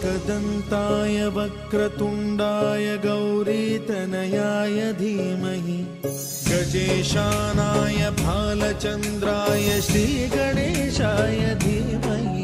एकदन्ताय वक्रतुण्डाय गौरीतनयाय धीमहि गजेशानाय भालचन्द्राय श्रीगणेशाय धीमहि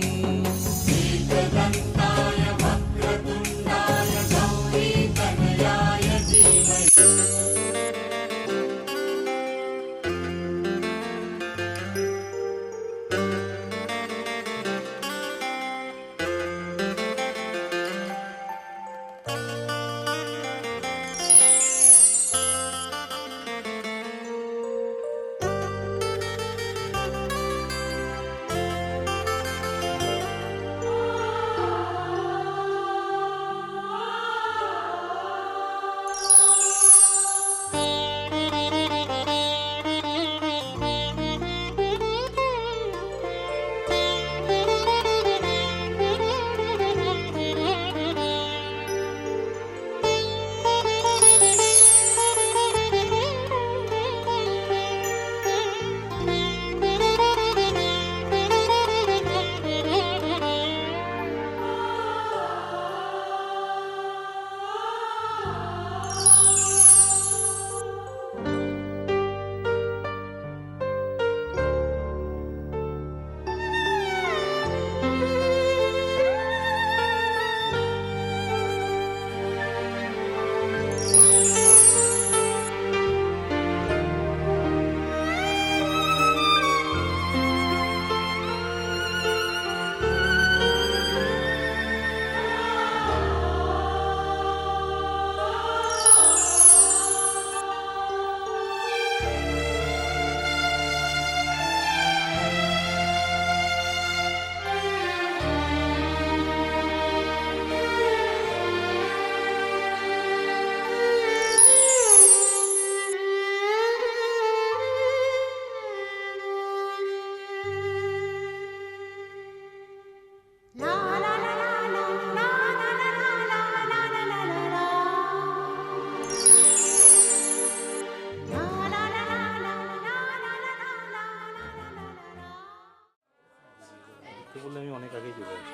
বললে আমি অনেক আগেই চলে আসছি।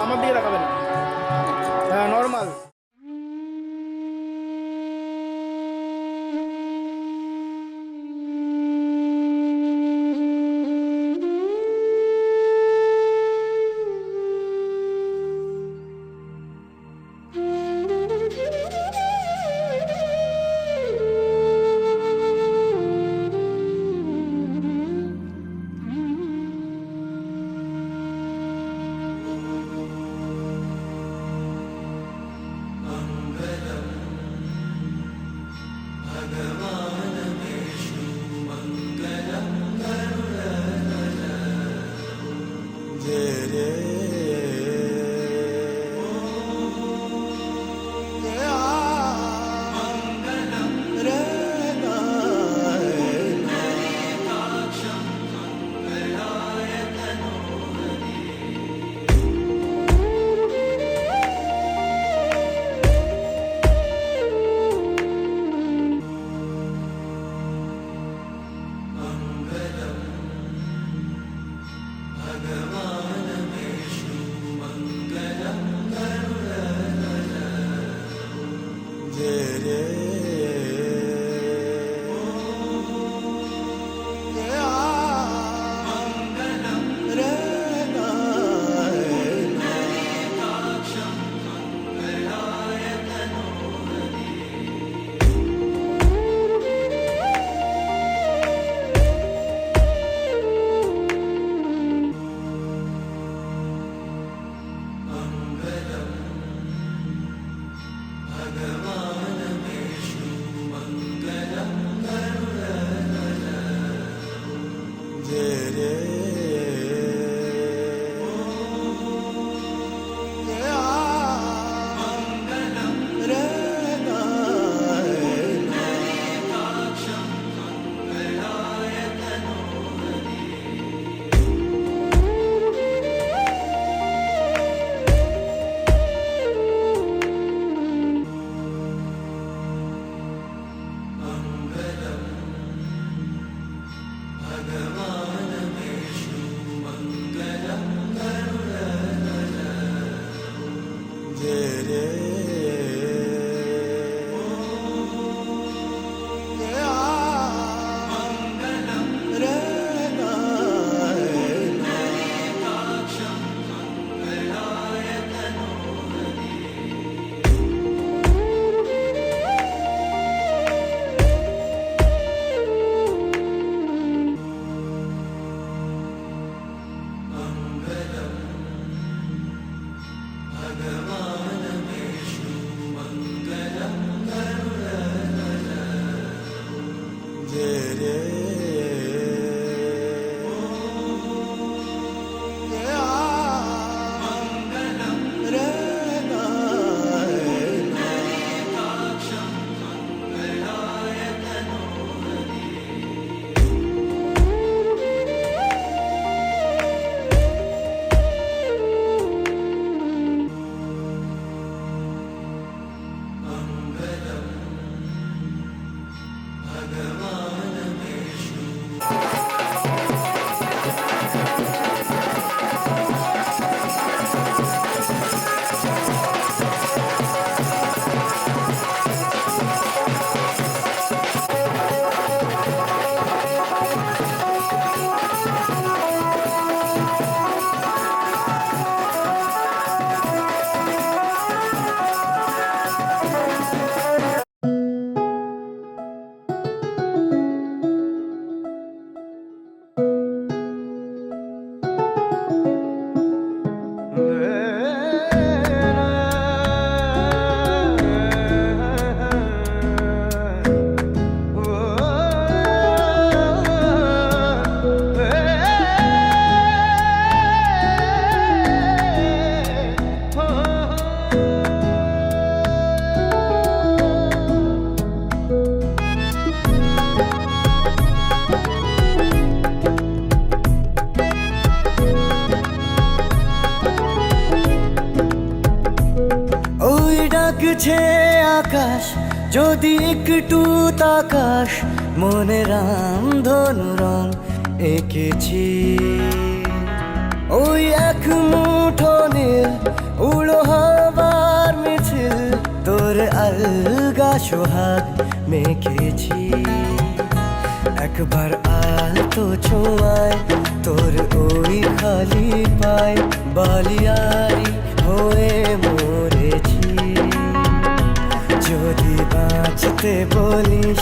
আমার দিকে রাখাবেন হ্যাঁ নর্মাল ডাকছে আকাশ যদি একটু তাকাস, মনে রামধনু রং এঁকেছি। ওই এক মুঠো নীল উড়ো হবার মিছিল, তোর আলগা সোহাগ মেখেছি। একবার আলতো ছোঁয়ায় তোর ওই খালি পায়, বালিয়ারি হয়ে মরেছি। যদি বাঁচতে বলিস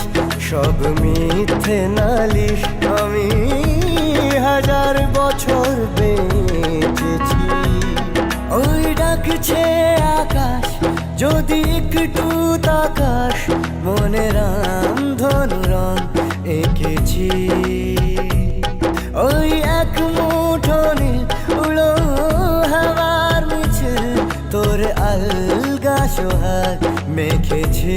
সব মিথ্যে নালিশ, আমি 1000 বছর বেঁচেছি। ওই ডাকছে আকাশ যদি একটু তাকাস, মনে রামধনু রং এঁকেছি। ওই এক মুঠো নীল উড়ো হাওয়ার মিছিল, তোর আলগা সোহাগ মেখেছি।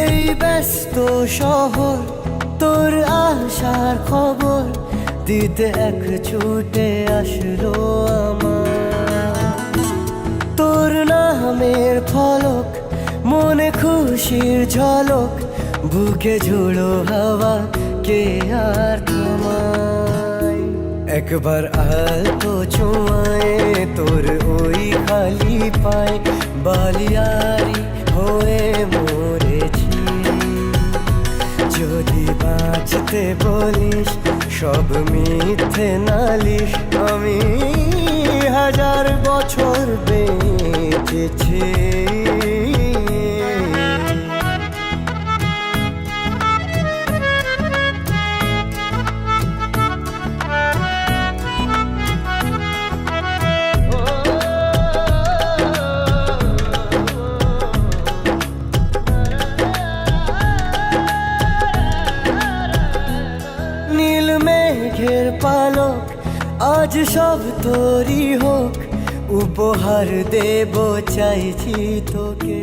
এই ব্যস্ত শহর তোর আসার খবর দিতে এক ছুটে আসলো আমার। তোর নামের ফলক মনে খুশির ঝলক, বুকে ঝুড়ো হাওয়া কে আর থামায়। একবার আলতো ছোঁয়ায় তোর ওই খালি পায়, বালিয়ারি হয়ে মরেছি। যদি বাঁচতে বলিস সব মিথ্যে নালিশ, আমি 1000 বছর বেঁচেছি। নীল মেঘের পালক আজ সব তোরই হোক, উপহার দেব চাইছি তোকে।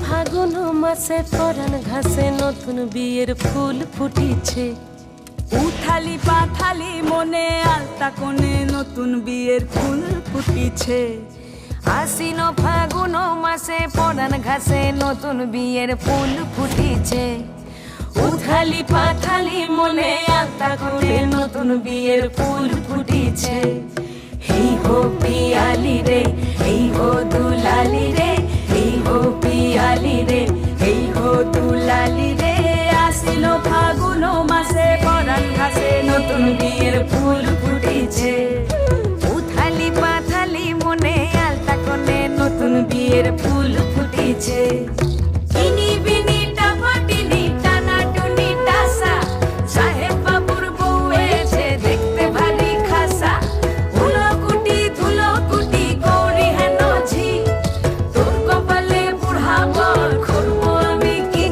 ফাগুন মাসে পরাণ ঘাসে নতুন বিয়ের ফুল ফুটিছে। উথালি পাথালি মনে আলতা কোণে নতুন বিয়ের ফুল ফুটিছে। আশ্বিন ফাগুন মাসে পরাণ ঘাসে নতুন বিয়ের ফুল ফুটিছে। উথালি পাথালি মনে আলতা করে নতুন বিয়ের ফুল ফুটিছে। এই হো পিয়ালি রে, এই হো দুলালি রে, এই হো পিয়ালি রে, এই হো দুলালি রে। আসিল ফাগুন মাসে পরাণ ঘাসে নতুন বিয়ের ফুল ফুটিছে। উথালি পাথালি মনে আলতা করে নতুন বিয়ের ফুল ফুটিছে। ইনি বিনি টাপাটিনি টানা টুনি টাসা, সাহেব বাবুর বউ এসে দেখতে ভারী খাসা। ধুলো কুটি গৌরী হেন ঝি, তোর কপালে বুড়া বর করবো আমি কি।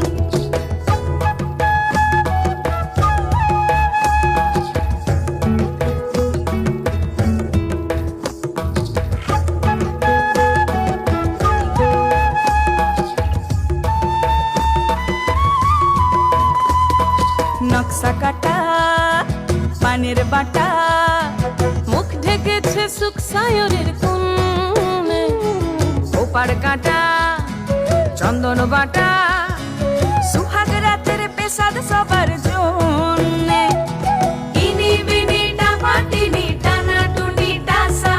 নকশা কাটা পানের বাটা, মুখ ঢেকেছে সুখ সায়রের কোণে। ওপার কাটা চন্দন বাটা, সুহাগ রাতের পেশাদ সবার জন্যে। ইনি বিনি টাপাটিনি টানা টুনি টাসা,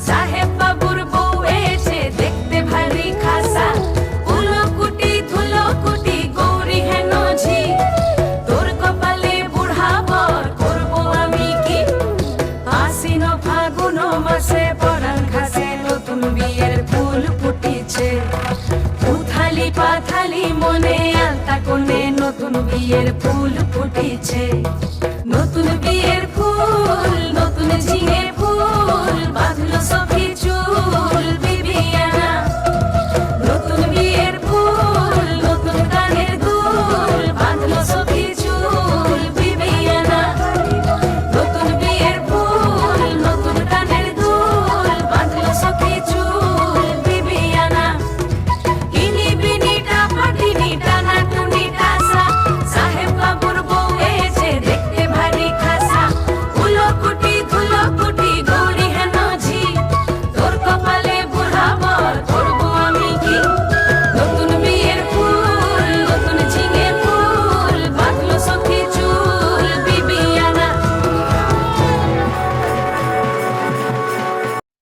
সাহেব বাবুর বউ এসে দেখতে ভারী খাসা। ধুলো কুটি গৌরী হেন ঝি, তোর কপালে বুড়া বর করবো আমি কি। আশ্বিন ফাগুন মাসে পরাণ ঘাসে নতুন বিয়ের ফুল ফুটিছে। উথালি পাথালি মনে আলতা কোণে নতুন বিয়ের ফুল ফুটিছে। নতুন বিয়ের ফুল, নতুন ঝিঙে ফুল, বাঁধলো সখী চুল বিবিয়ানা। নতুন বিয়ের ফুল, নতুন কানের দুল, বাঁধলো সখী চুল বিবিয়ানা। নতুন বিয়ের ফুল, নতুন কানের দুল, বাঁধলো সখী চুল বিবিয়ানা। ইনি বিনি টাপাটিনি টানা টুনি টাসা, সাহেব বাবুর বউ এসে দেখতে ভারী খাসা। ধুলো কুটি গৌরী হেন ঝি, তোর কপালে বুড়া বর করবো আমি কি। নতুন বিয়ের ফুল, নতুন ঝিঙে ফুল, বাঁধলো সখী চুল বিবিয়ানা।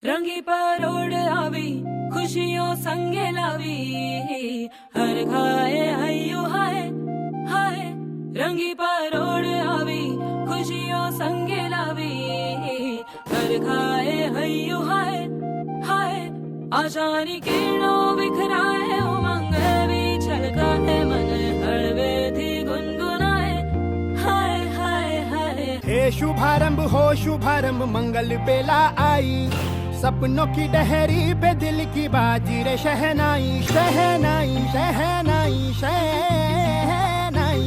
रंगी परोड़ आवी खुशियों संगे लावी, हर खाए हयो हाय हाय। रंगी परोड़ आवी खुशियों संगे लावी, हर खाए हयो हाय हाय। आशानी किरणों बिखराए उमंग भी छलकाए मन, हड़वे थी गुनगुनाए हाय हाय हाय। हे शुभारंभ हो शुभारंभ, मंगल बेला आई। सपनों की डहरी पे दिल की बाजी रे शहनाई शहनाई शहनाई शहनाई।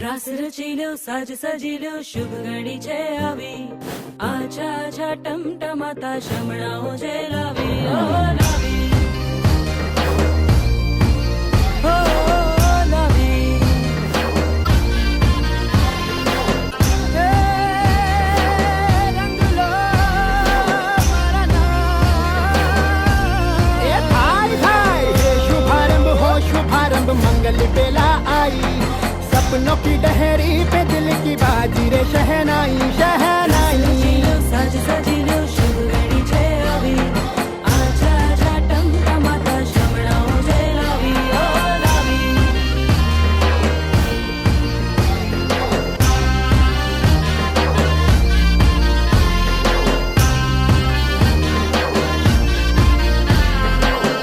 रास रचिलो साज सजिलो शुभ घड़ी छे आवी, आछा आछा टमटमाता शमणाओ जे लावी ओ लावी ओ लावी। मंगल बेला आई, सपनों की डहरी पे दिल की बाजी रे शहनाई शहनाई। सजिलो साज सजिलो शुभ घड़ी छे आवी, आछा आछा टमटमाता शमणाओ जे लावी ओ लावी।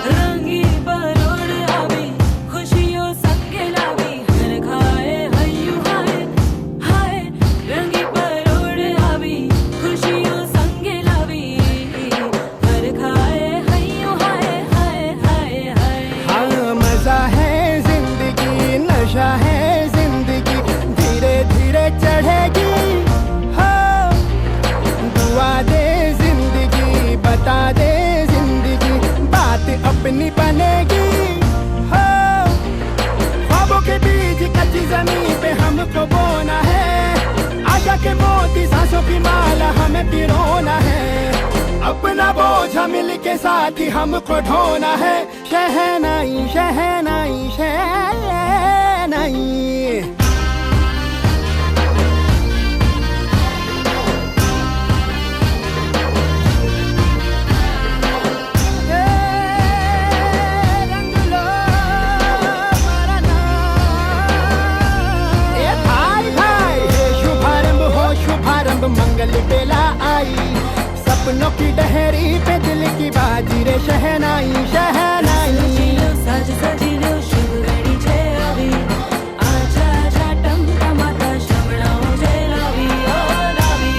रंगी परोड़ आवी खुशियों संगे लावी, हर खाए हयू हाय हाय। रंगी परोड़ आवी खुशियों संगे लावी, हर खाए हयू हाय हाय हाय हाय। हाँ मजा है जिंदगी, नशा है जिंदगी, धीरे धीरे चढ़ेगी। हाँ दुआ दे जिंदगी, बता दे जिंदगी, बात अपनी बनेगी। हाँ ख्वाबों के बीज कच्ची जमीन पे हमको बोना है, आशा के मोती सांसों की माला हमें पिरोना है। अपना बोझा मिल के साथ ही हमको ढोना है। शहनाई शहनाई शहनाई। कानों की डहरी पे दिल की बाजी रे शहनाई शहनाई সাজ সাজিলো শুভ গড়িছে আবি আজা আজা টমটমাতা শ্রবণাও যে লাভি ও লাভি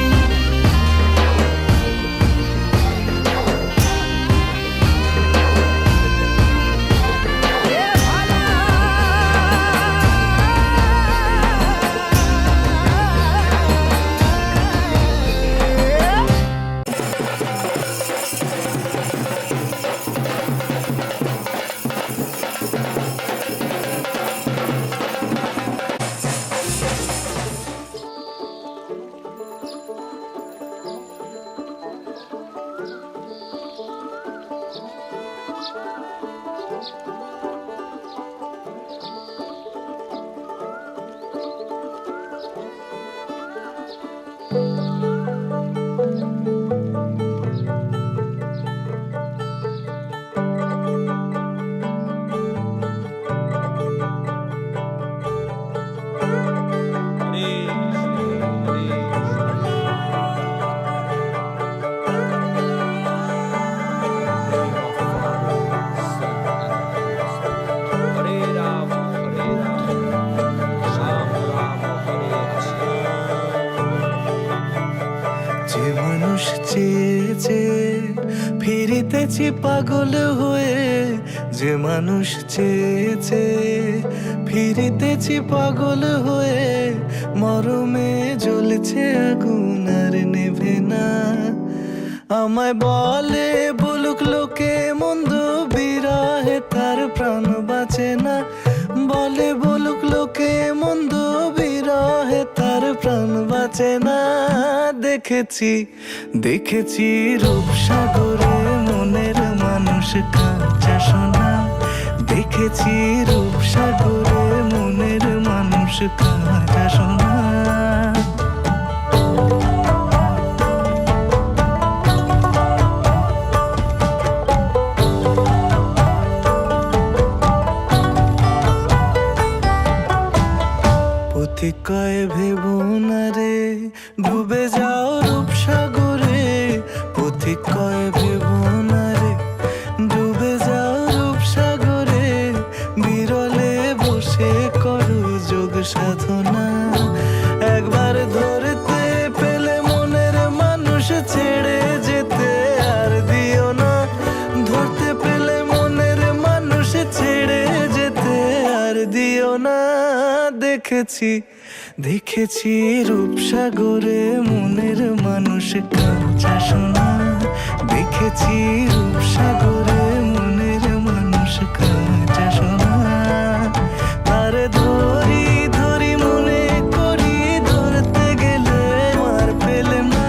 যে মানুষ চেয়েছে ফিরিতেছি পাগল হয়ে, যে মানুষ চেয়েছে ফিরিতেছি পাগল হয়ে, মরমে জ্বলছে আগুন আর নেভে না। আমায় বলে বলুক লোকে মন্দ, বিরহে তার প্রাণ বাঁচে না। বলে বলুক লোকে মন্দ, বিরহে তার প্রাণ বাঁচে না। দেখেছি দেখেছি রূপসাগরে মনের মানুষ কাঁচা সোনা। দেখেছি রূপসাগরে মনের মানুষ কাঁচা সোনা। কয় ভেবো না রে ডুবে যাও রূপসাগরে, পথিক কয় ভেবো না রে ডুবে যাও রূপসাগরে। বিরলে বসে করো যোগ সাধনা, একবার ধরতে পেলে মনের মানুষ ছেড়ে যেতে আর দিও না। ধরতে পেলে মনের মানুষ ছেড়ে যেতে আর দিও না। দেখেছি দেখেছি রূপসাগরে মনের মানুষ কাঁচা সোনা। দেখেছি রূপসাগরে মনের মানুষ কাঁচা সোনা। তার ধরি ধরি মনে করি, ধরতে গেলে আর পেলে না।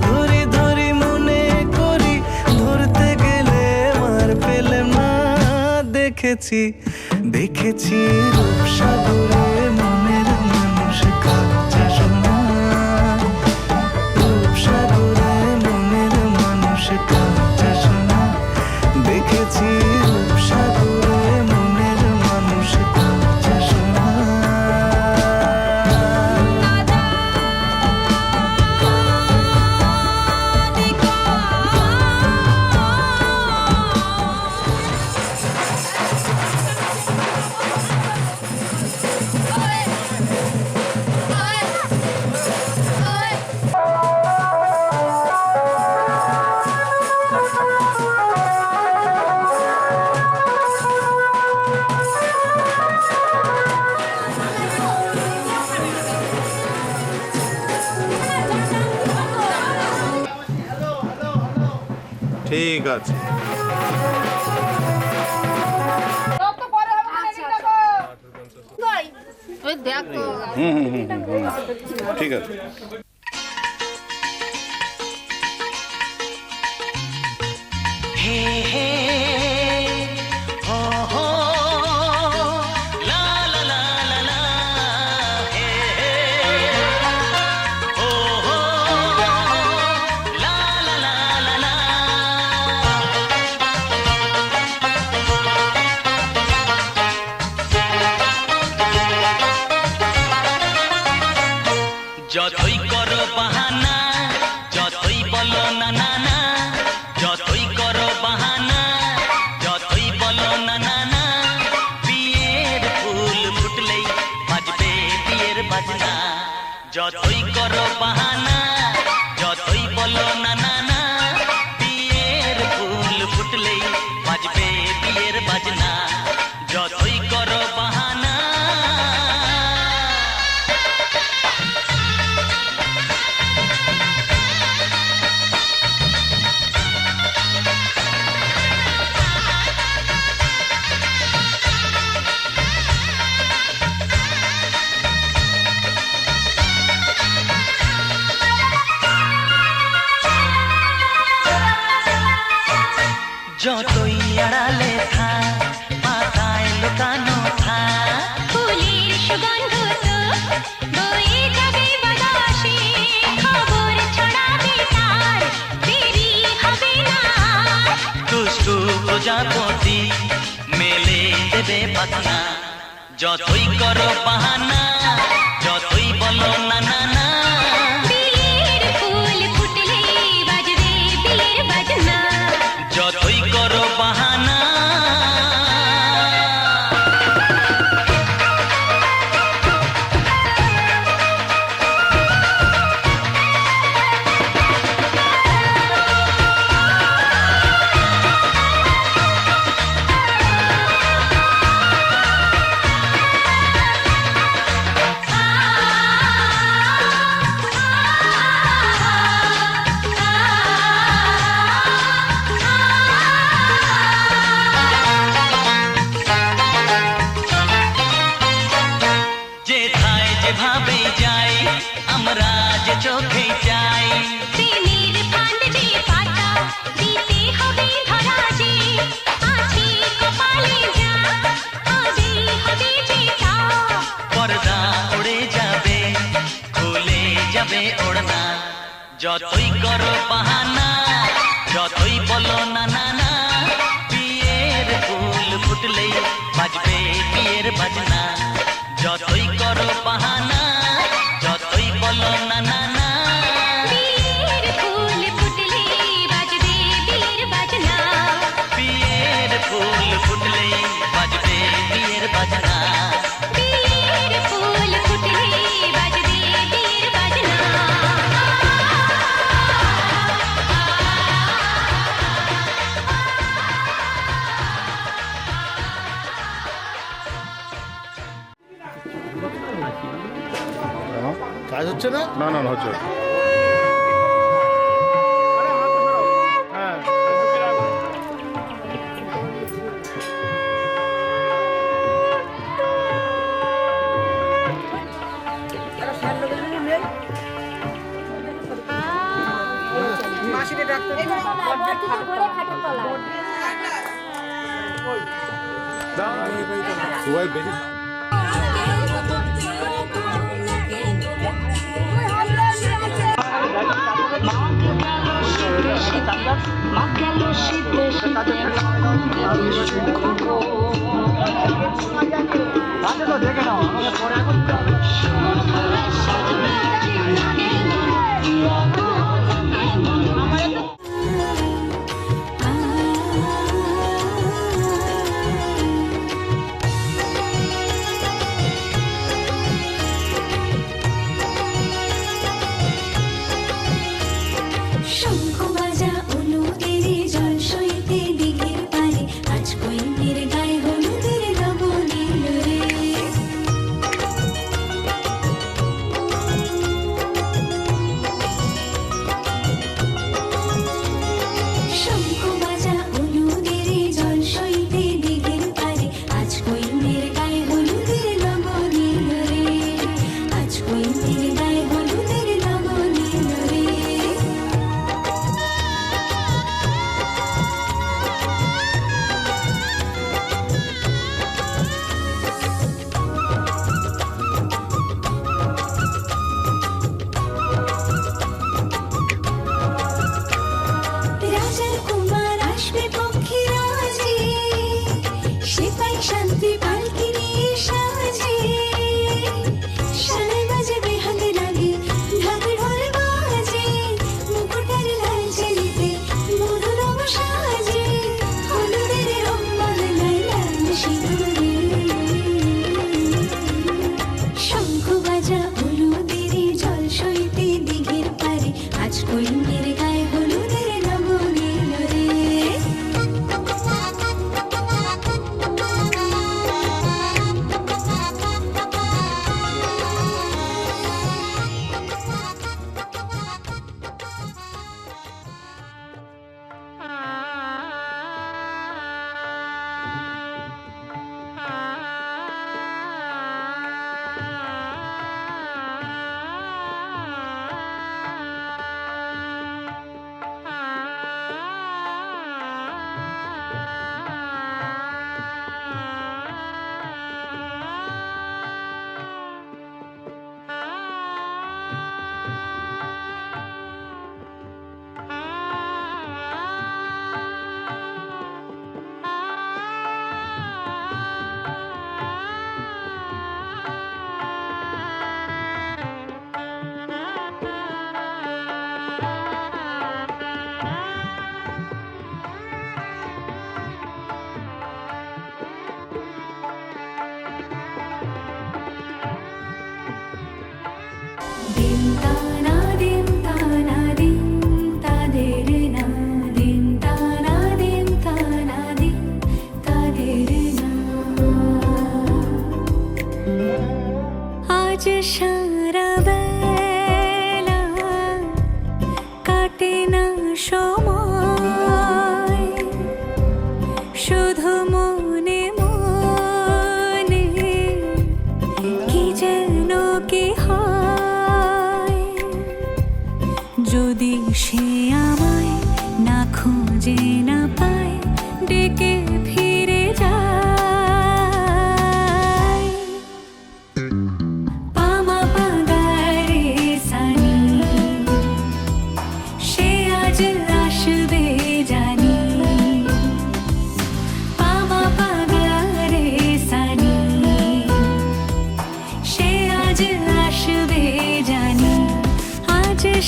ধরি ধরি মনে করি, ধরতে গেলে আর পেলে না। দেখেছি দেখেছি রূপসাগরে মনের মানুষ কাঁচা সোনা। রূপসাগরে মনের মানুষ কাঁচা সোনা। দেখেছি রূপসাগরে মনের মানুষ কাঁচা সোনা। ঠিক আছে। ঠিক আছে। যতই করো বাহানা, যতই বলো না না না, বাজনা যতই করো বাহানা যতই বলো না না না বিয়ের ফুল ফুটলেই বাজবে বিয়ের বাজনা যতই করো বাহানা যতই আড়ালে থাক পাতায় লুকানো থাক ফুলের সুগন্ধ তো বয়ে যাবে বাতাসে খবর ছড়াবে তার দেরি হবে না দুষ্টু প্রজাপতি মেলে দেবে পাখনা যতই করো বাহানা যতই বলো না না না বিয়ের ফুল ফুটলে বাজবে বিয়ের বাজনা যতই করো বাহানা যেথায় যেভাবে যাই আমরা যে চোখে চাই প্রেমের ফান্ড যে পাতা দিতে হবে ধরা যে আছে কপালে যা হবে হবে যেটা পর্দা উড়ে যাবে খুলে যাবে ওড়না যতই করো বাহানা যতই বলো না না না বিয়ের ফুল ফুটলেই বাজবে বিয়ের বাজনা যতই করো বাহানা যতই বলো না না না বিয়ের ফুল ফুটলে বাজবে বিয়ের বাজনা বিয়ের ফুল ফুটলেই বাজবে বিয়ের বাজনা বিয়ের ফুল ফুটলে বাজবে বিয়ের বাজনা কাজ হচ্ছে না না না হচ্ছে সবাই বেশি শঙ্খ বাজা অনুদের জল সইতে দিঘির পারে আজ কইনের গায়ে হলুদের লবণীল রে শঙ্খ বাজা অনুদের জল সইতে দিঘির পারে আজ কইনের গায়ে হলুদের লবণীল রে আজ কইনের গায়ে হলুদের লবণীল রে রাজার কুমার আসবে পক্ষী রাজে সে পাই শান্তি পালকি নিয়ে সাজে সানাই বাজবে হাতে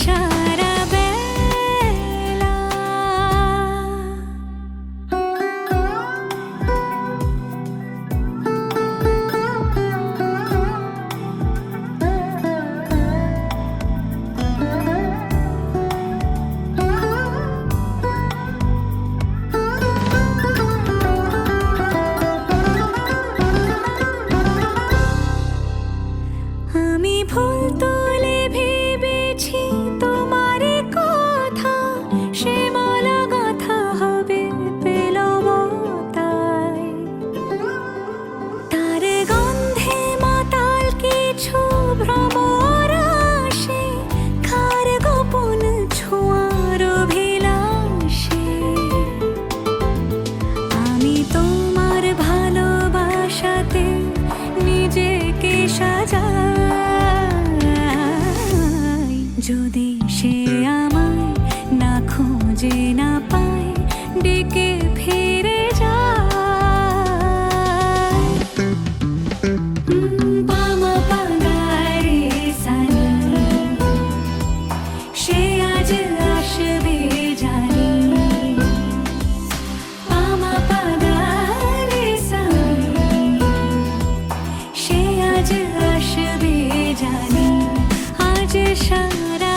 সারা বেলা। আমি ভুল তুলে ভেবেছি তোমার কথা, সে মালা গাথা হবে পেলাম তাই। তার গন্ধে মাতাল কিছু ভ্রমর আসে, কার গোপন ছোঁয়ার অভিলাষে। আমি তোমার ভালোবাসাতে নিজেকে সাজাই, যদি সে আমায় না খুঁজে না পায়, ডেকে ফিরে যায়। বামা পাগারে সানি, সে আজ আসবে জানি। বামা পাগারে সানি, সে আজ আসবে জানি। আজ সারা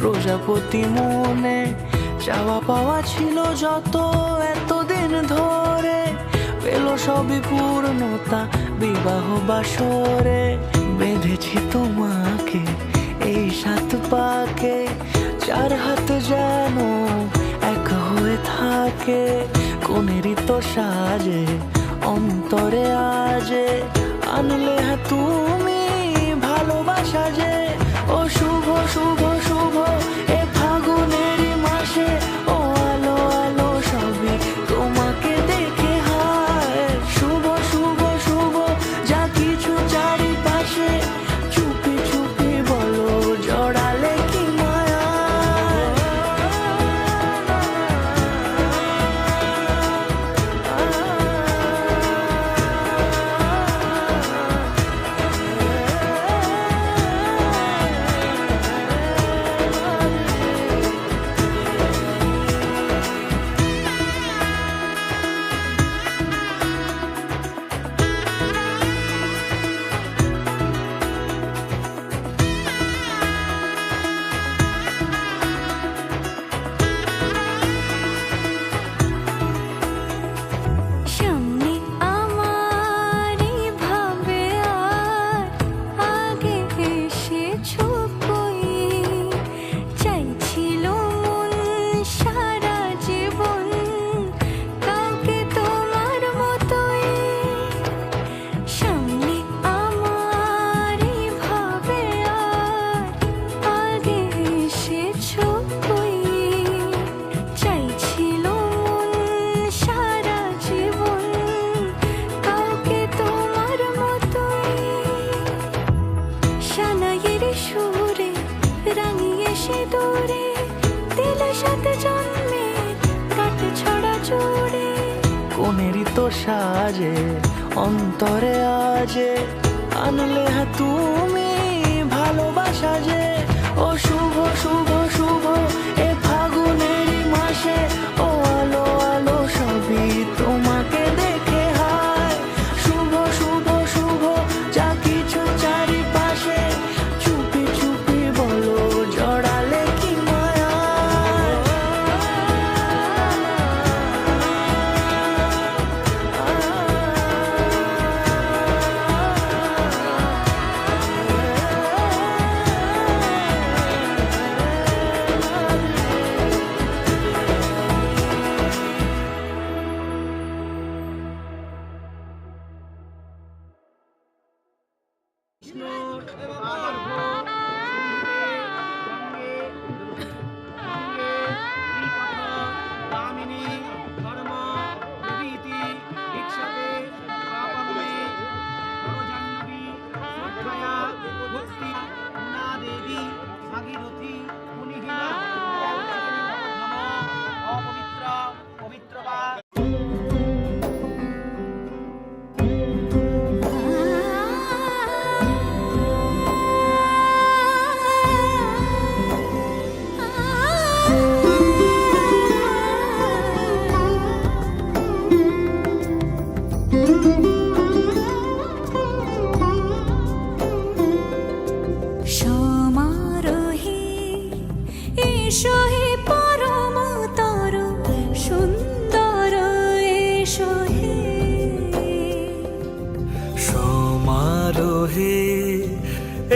প্রজাপতি মনে চাওয়া পাওয়া ছিল যত এতদিন ধরে, পেল সবই পূর্ণতা বিবাহ বাসরে। বেঁধেছি তোমাকে এই 7 পাকে, 4 হাত যেন এক হয়ে থাকে। কোনেরই তো সাজে অন্তরে আজে, আনলে হ্যাঁ তুমি ভালোবাসা যে। ও শুভ শুভ শুভ এ ফাগুনেরই মাসে, ও আলো আলো সবই তোমাকে দেখে হায়। শুভ শুভ শুভ যা কিছু চারিপাশে, চুপি চুপি বলো জড়ালে কি মায়া। সামনে আমার ভাবে আর আগে এসেছো কই, চাইছিল মন সারা জীবন কাউকে তোমার মতোই। সামনে আমার ভাবে আর আগে এসেছো কই, চাইছিল মন সারা জীবন কাউকে তোমার মতোই। সানাইয়ের সুরে রাঙিয়ে সে দূরে, দিল 7 জন্মের কাট ছড়া জোড়ে। কোনেরই তো সাজে অন্তরে আজে, আনলে হ্যাঁ তুমি ভালোবাসা যে। ও শুভ শুভ শুভ এ ফাগুনেরই মাসে, ও আলো আলো সবই তোমাকে দেখে হায়। শুভ শুভ শুভ যা কিছু চারিপাশে, চুপি চুপি বলো জড়ালে কি মায়া। সমারোহে এসো হে পরমতর সুন্দর, এসো হে সমারোহে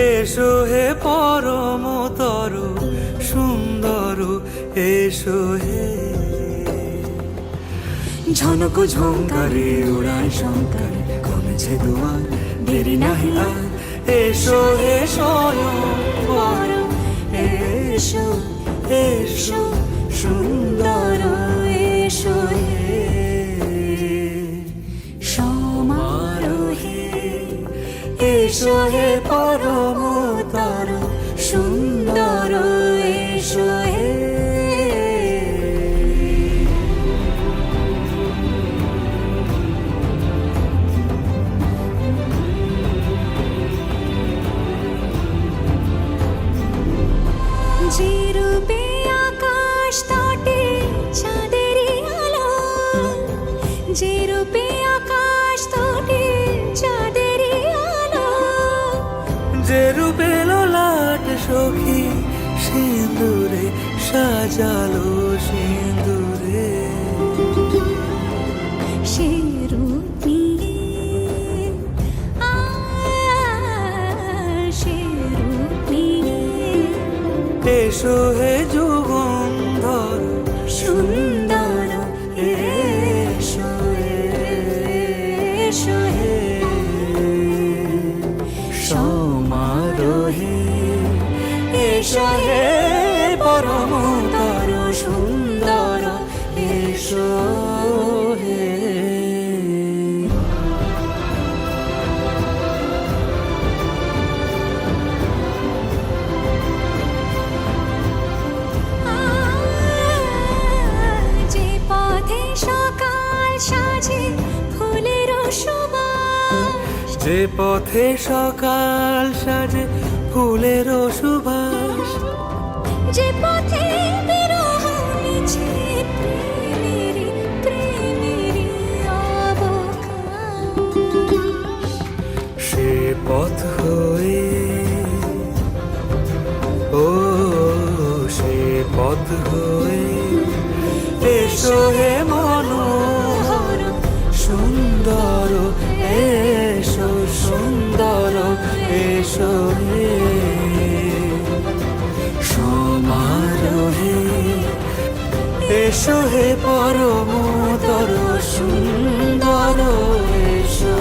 এসো হে পরমতর সুন্দর, এসো হে। ঝনক ঝঙ্কারে উড়ায় শঙ্কর, কমেছে দুয়ার দেরি নাহি আর। এসো হে স্বয়ংবর, এসো এসো সুন্দর, এসো হে। সমারোহে এসো হে পরমতর সুন্দর, এসো হে। যে রূপে আকাশ তটে চাঁদেরই আলো, যে রূপে আকাশ তটে চাঁদেরই আলো, যে রূপে ললাট সখী সিন্ধু সাজালো সিঁদুরে সে রূপ নিয়ে সে রূপ নিয়ে এসো হে যুগন্ধর সুন্দর এসো এসো হে সমারোহে এসো হে পরমতর সুন্দর এসো হে যে পথে সকাল সাজে ফুলের সুবাস যে পথে সকাল সাজে ফুলের সুবাস যে পথে বিরহ মিছে প্রেমেরই প্রেমেরই অবকাশ সে পথ হয়ে ও সে পথ হয়ে এসো হে মনোহর সুন্দর এসো সুন্দর এসো হে সমারোহে এসো হে পরমতর সুন্দর এসো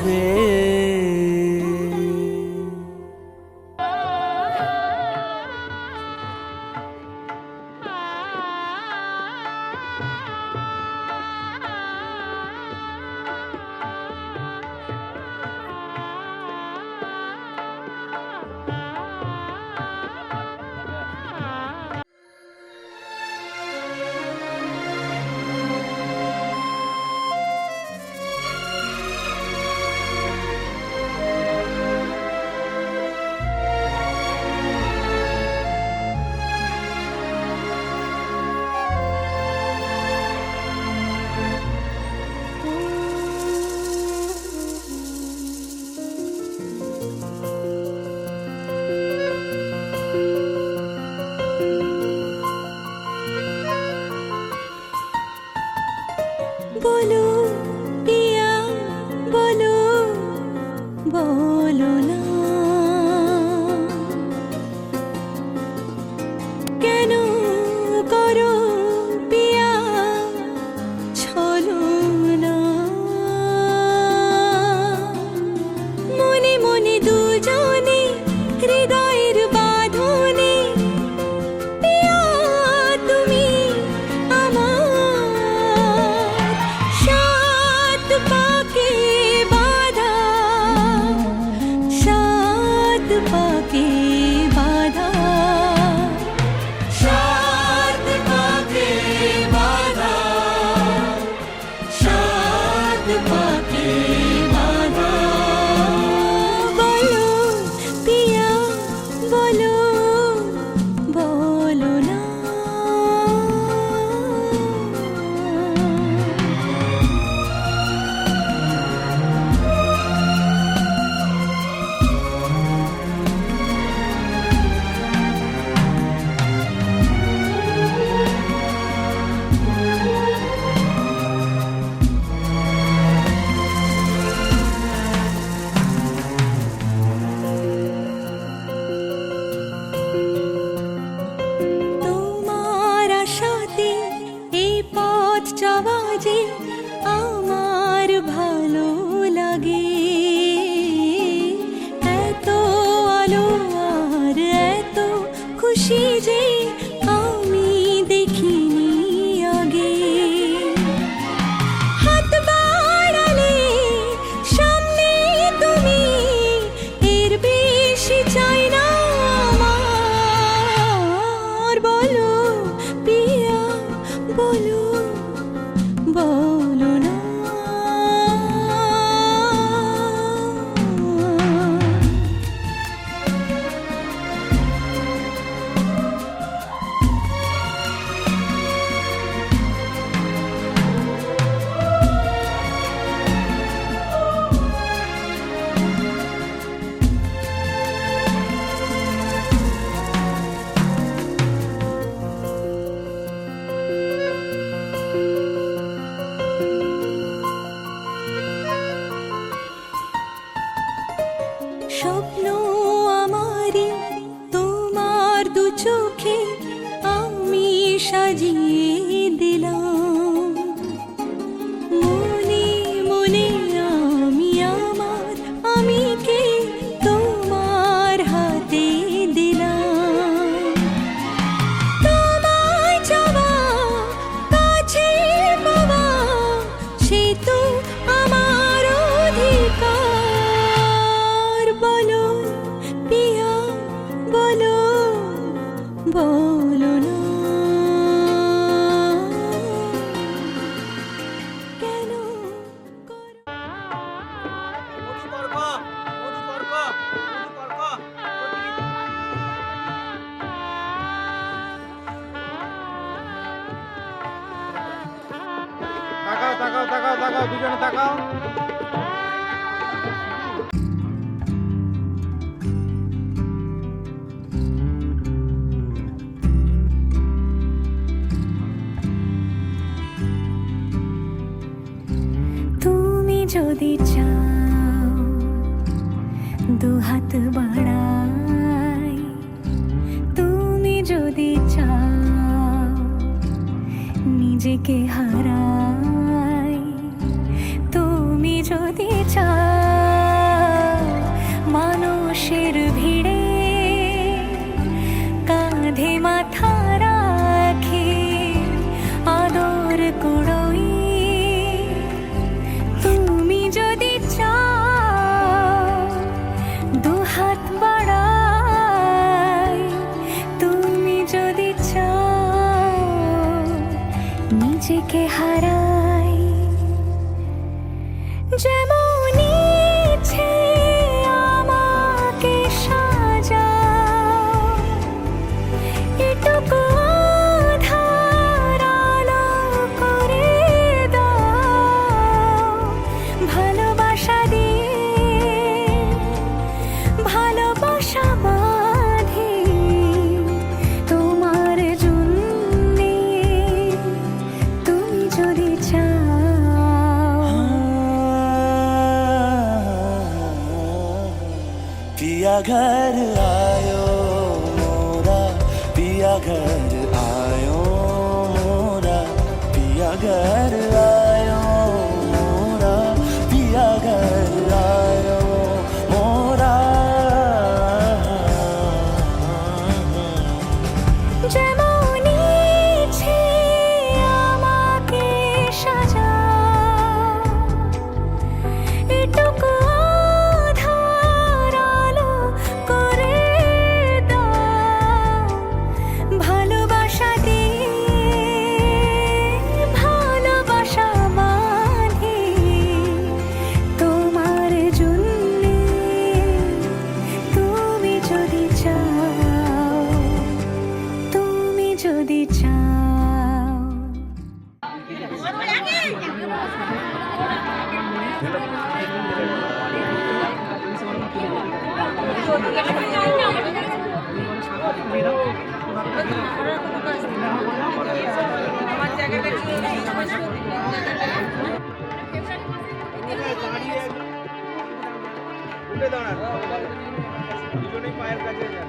হে বলো পিয়া বলো বলো না কেন করো পিয়া ছলো না মনে মনে দুজনে হৃদয়ের বাঁধনে পিয়া তুমি আমার সাত পাকে বাঁধা সাত পাকে বাঁধা চোখে আমি সাজিয়ে দিলাম, মনে মনে আমি আমার আমিকে তোমার হাতে দিলাম। তোমায় চাওয়া, কাছে পাওয়া, সে তো আমার অধিকার। বলো পিয়া বলো, বলো না কেন করো। তাকাও তাকাও তাকাও তাকাও, দুজনে তাকাও। তুমি যদি চাও দুহাত বাড়াই, তুমি যদি চাও নিজেকে হারাই, তুমি যদি চাও মানুষের ভিড়ে কাঁধে মাথা রাখি আদর কুড়োই, তুমি যদি চাও দুহাত বাড়াই, তুমি যদি চাও নিজেকে হারাই, যেমন ইচ্ছে আমাকে সাজাও, এটুকু আধার আলো করে দাও, ভালোবাসা দিয়ে ভালোবাসা বাঁধি তোমার জন্যে, তুমি যদি চাও। पिया घर आयो मोरा, पिया घर आयो मोरा, पिया घर आयो मोरा, पिया घर आयो मोरा। যেমন ইচ্ছে আমাকে সাজাও, এটুকু আধার আলো করে দাও, ভালোবাসা দিয়ে ভালোবাসা বাঁধি তোমার জন্যে, তুমি যদি চাও, তুমি যদি চাও। উঠে দাঁড়ান, দুজনেই পায়ের কাছে যান।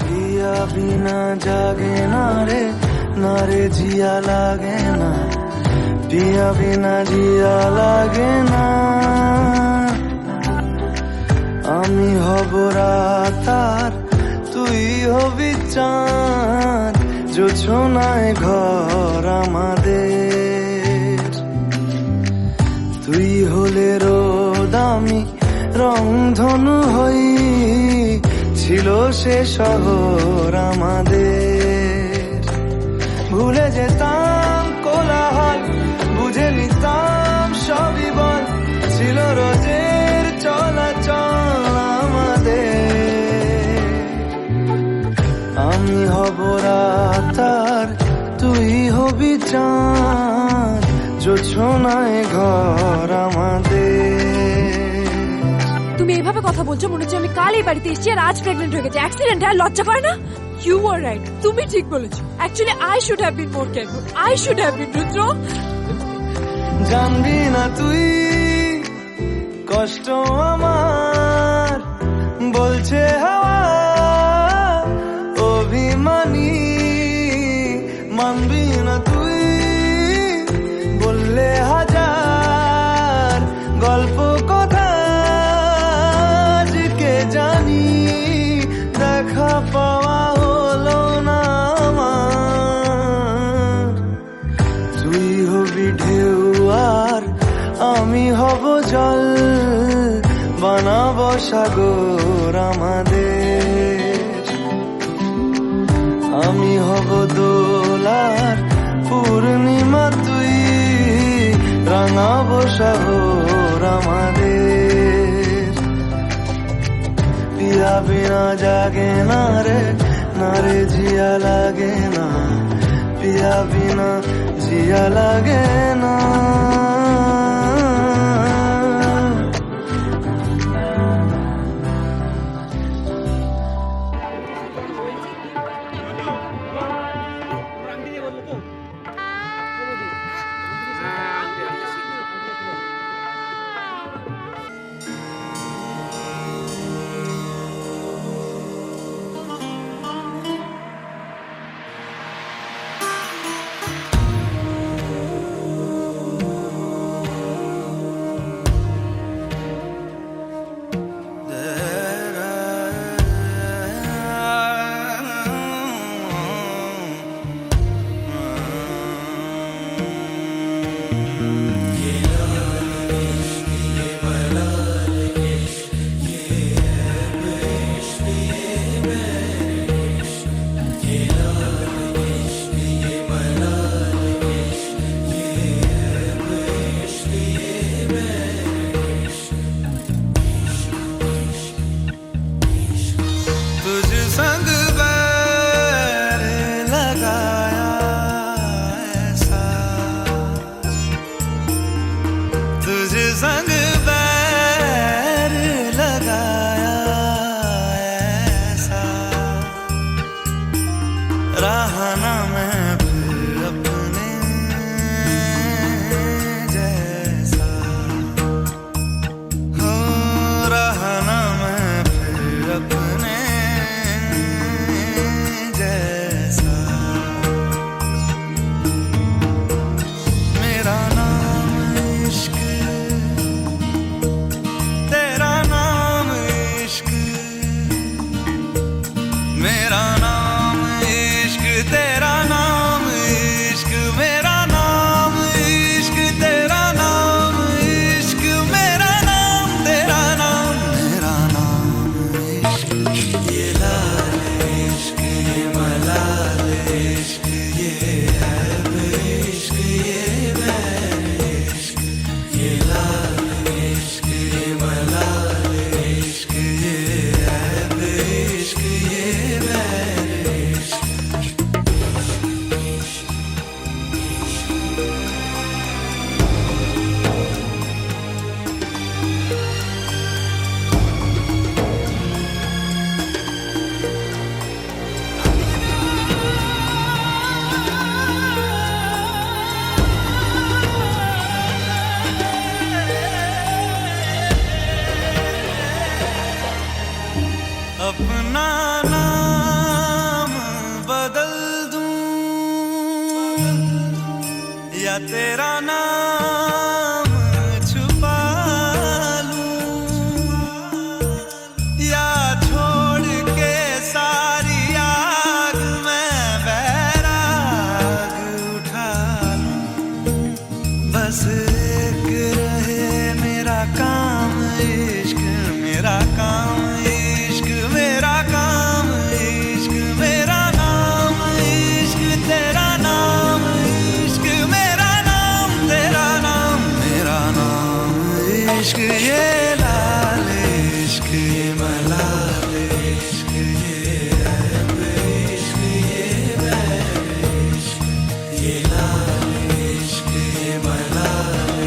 पिया बिना जागे ना रे जिया लागे ना, पिया बिना जिया लागे ना। আমি হব রাত আর তুই হবি চাঁদ, জোছনায় ঘর আমাদের। তুই হলে রোদ আমি রংধনু হই, ছিল সে শহর আমাদের। ভুলে যেতাম কোলাহল, বুঝে নিতাম সবই বল, ছিল রোজের চলাচল আমাদের। আমি হব রাত আর তুই হবি চাঁদ, জোছনায় ঘর আমাদের। তুমি যেভাবে কথা বলছো মনে হচ্ছে আমি কাল এই বাড়িতে এসেছি আর আজ প্রেগনেন্ট হয়ে গেছি। অ্যাক্সিডেন্ট আর লজ্জা করে না? ইউ আর রাইট, তুমি ঠিক বলেছো। Actually I should have been more careful, I should have been রুদ্র। জানবি না তুই কষ্ট আমার, বলছে হাওয়া অভিমানী, মানবি না তুই বললে হাজার গল্প কথা, আজকে জানি দেখা পাওয়া হলো না আমার। তুই হবি ঢেউ আর আমি হব জল, বানাবো সাগর আমাদের। আমি হব দোলার পূর্ণিমা, তুই রাঙাবো সাগর আমাদের। পিয়া বিনা জাগে না রে, না রে জিয়া লাগে না, পিয়া বিনা জিয়া লাগে না। अपना नाम बदल दूं या तेरा नाम छुपा लूं, या छोड़ के सारी आग में बैराग उठा लूं। बस एक रहे मेरा काम इश्क, मेरा काम मेरा काम इश्क, मेरा नाम इश्क, तेरा नाम इश्क, मेरा नाम तेरा नाम, मेरा नाम इश्क। ये लाल इश्क, ये मलाल इश्क, ये ऐब इश्क, ये बैर इश्क, ये लाल इश्क, ये मलाल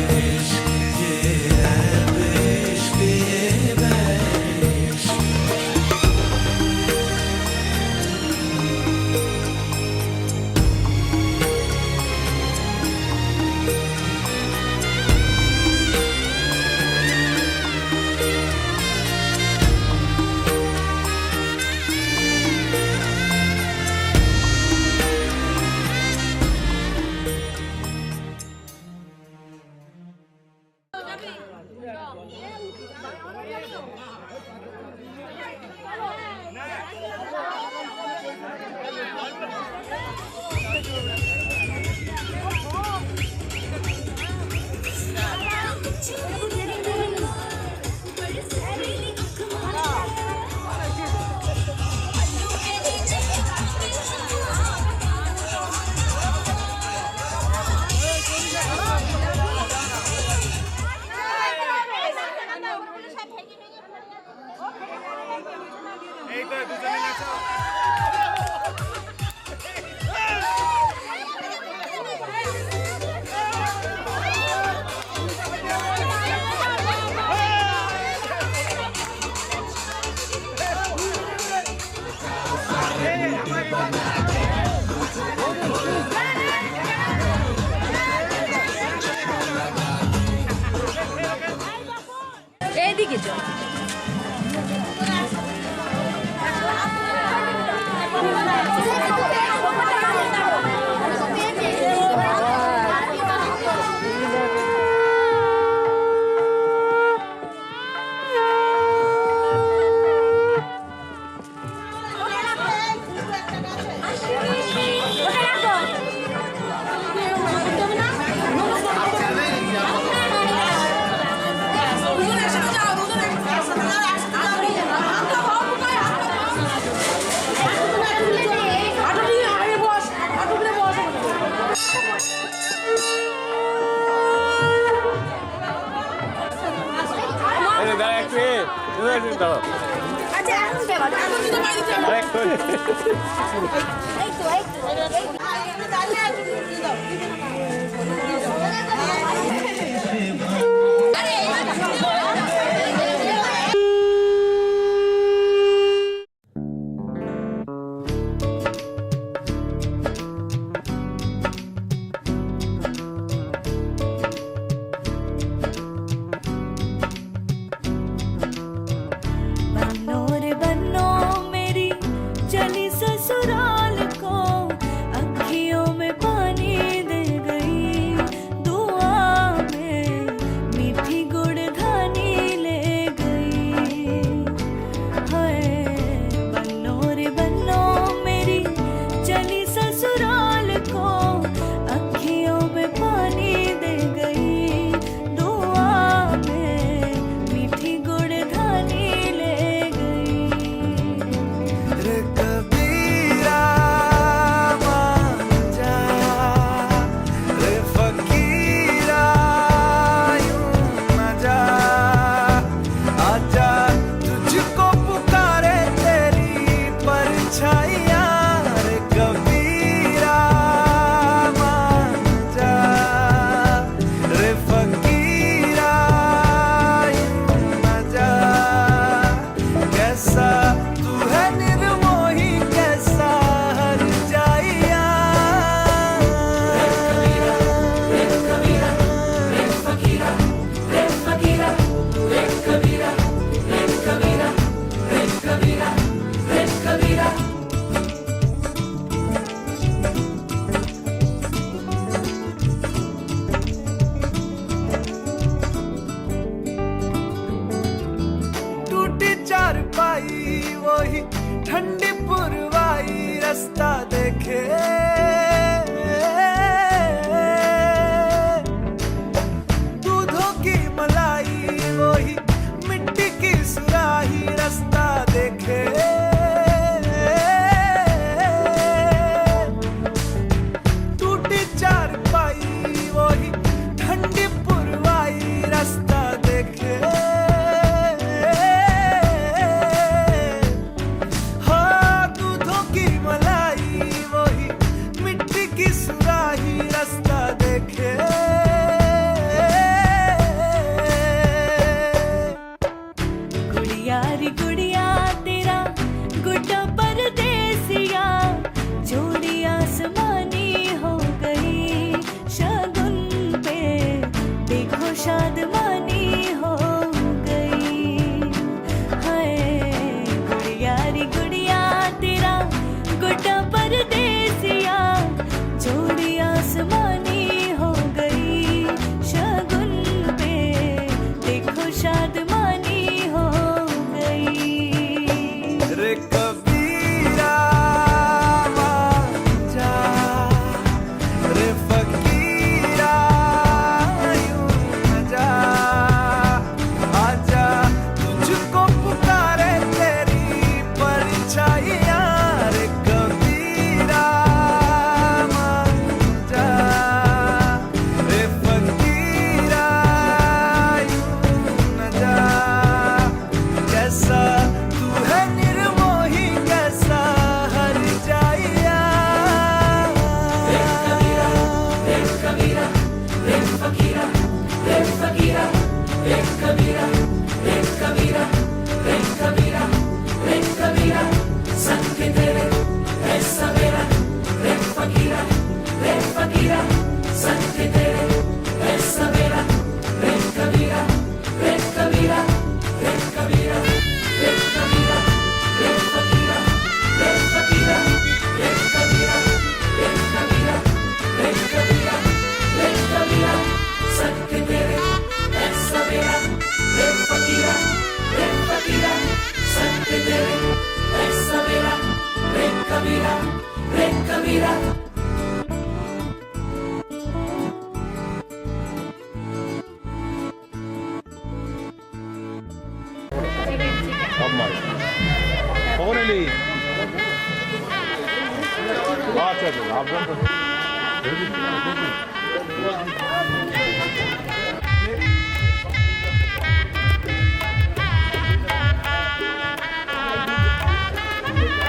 এইদিকে চল। जोड़ी आसमानी हो गई शगुन पे সব মাল কখন এলি? আচ্ছা আচ্ছা ভাবলাম তো।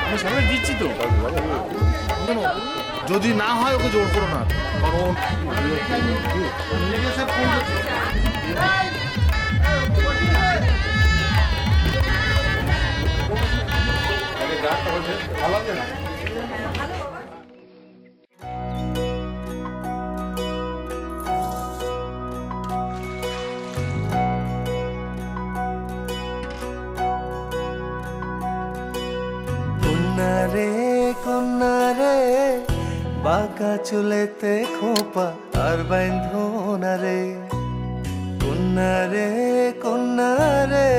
আমি সামনে দিচ্ছি তো, যদি না হয় ওকে জোর করো না, কারণ ভালো আছে না? কন্যা রে বাঁকা চুলেতে খোপা আর বাইন্ধনা রে। কন্যা রে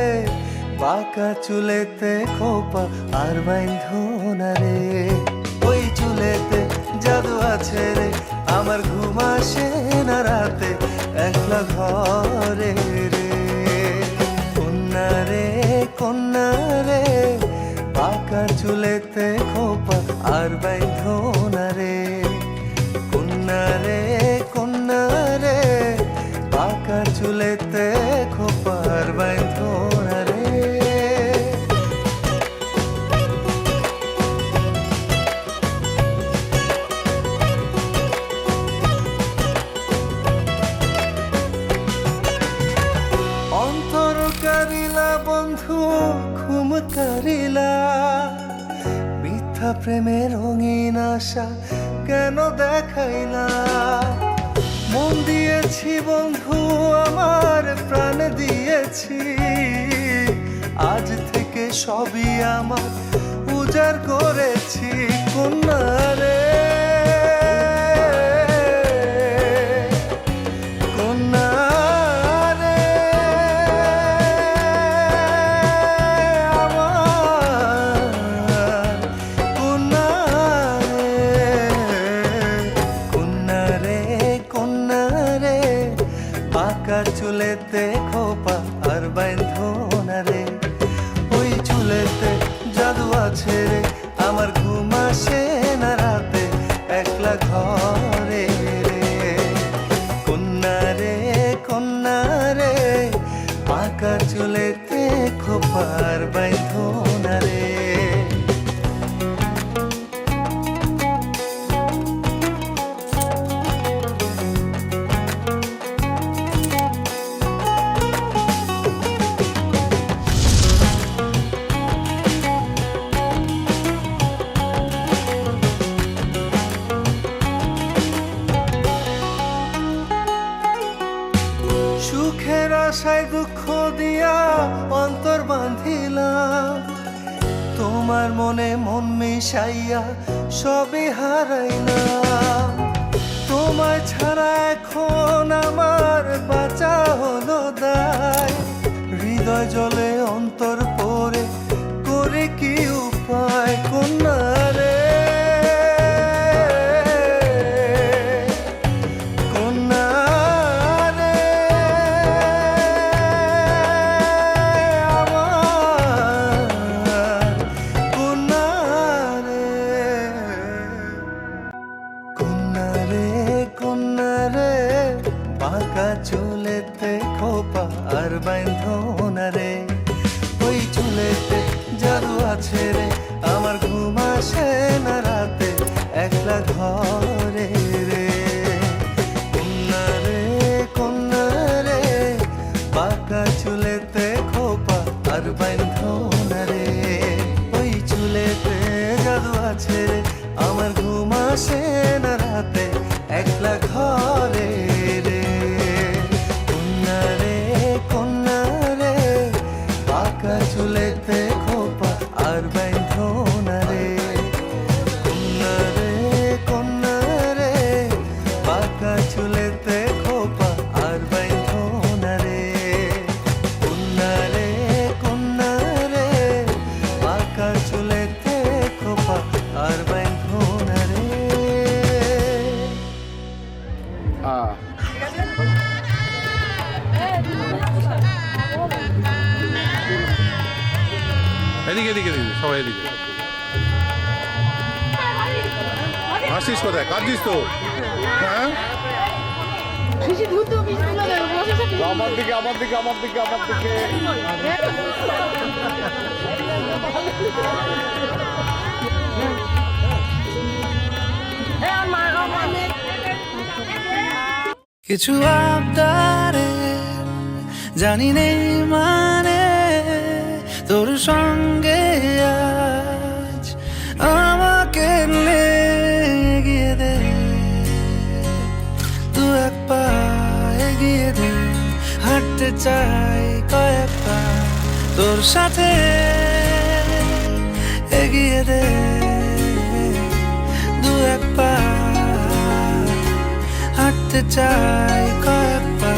বাঁকা চুলেতে খোপা আর বাইন্ধনা রে। ওই চুলেতে জাদু আছে রে, আমার ঘুম আসে না রাতে একলা ঘরে রে। কন্যা রে বাঁকা চুলেতে খোপা আর বাইন্ধনা রে। কন্যা রে বাঁকা চুলেতে খোপা আর বাইন্ধনা রে। অন্তর কারিলা বন্ধু ঘুম কারিলা, মিথ্যা প্রেমের রঙিন আশা কেন দেখাইলা। মন দিয়েছি বন্ধু আমার প্রাণ দিয়েছি, আজ থেকে সবই আমার উজাড় করেছি। কন্যা রে চুলেতে খোপা আর বাইন্ধনা রে। ওই চুলেতে জাদু আছে রে, আমার ঘুম আসে না রাতে একলা ঘরে রে। কন্যা রে বাঁকা চুলেতে খোপা আর বাইন্ধনা রে। সুখের আশায় দুঃখ দিয়া অন্তর বাঁধিলাম, তোমার মনে মন মিশাইয়া সবে হারাইলাম। তোমায় ছাড়া এখন আমার বাঁচা হলো দায়, হৃদয় জলে অন্তর পড়ে করে কি উপায়। কন্যা রে বাঁকা চুলেতে খোপা আর বাইন্ধনা রে। ওই চুলেতে জাদু আছে রে, আমার ঘুম আসে না রাতে একলা ঘরে রে। কন্যা রে বাঁকা চুলেতে খোপা আর বাইন্ধনা রে। ওই চুলেতে জাদু আছে রে, আমার ঘুম আসে না রাতে একলা ঘরে রে। কন্যা রে বাঁকা চুলেতে খোপা আর বাইন্ধনা এদিকে এদিকে এদিকে সবাই এদিকে আসছিস কোথায় কাঁদছিস তো হ্যাঁ আমার দিকে আমার দিকে আমার দিকে আমার দিকে কিছু আবদারে জানি নেই মানে তোর সঙ্গে আজ আমাকে এগিয়ে দে তু এক পা এগিয়ে দে হাঁটতে চাই কয়েক পা তোর সাথে এগিয়ে দে দু এক পা হাঁটতে চাই কয়েক পা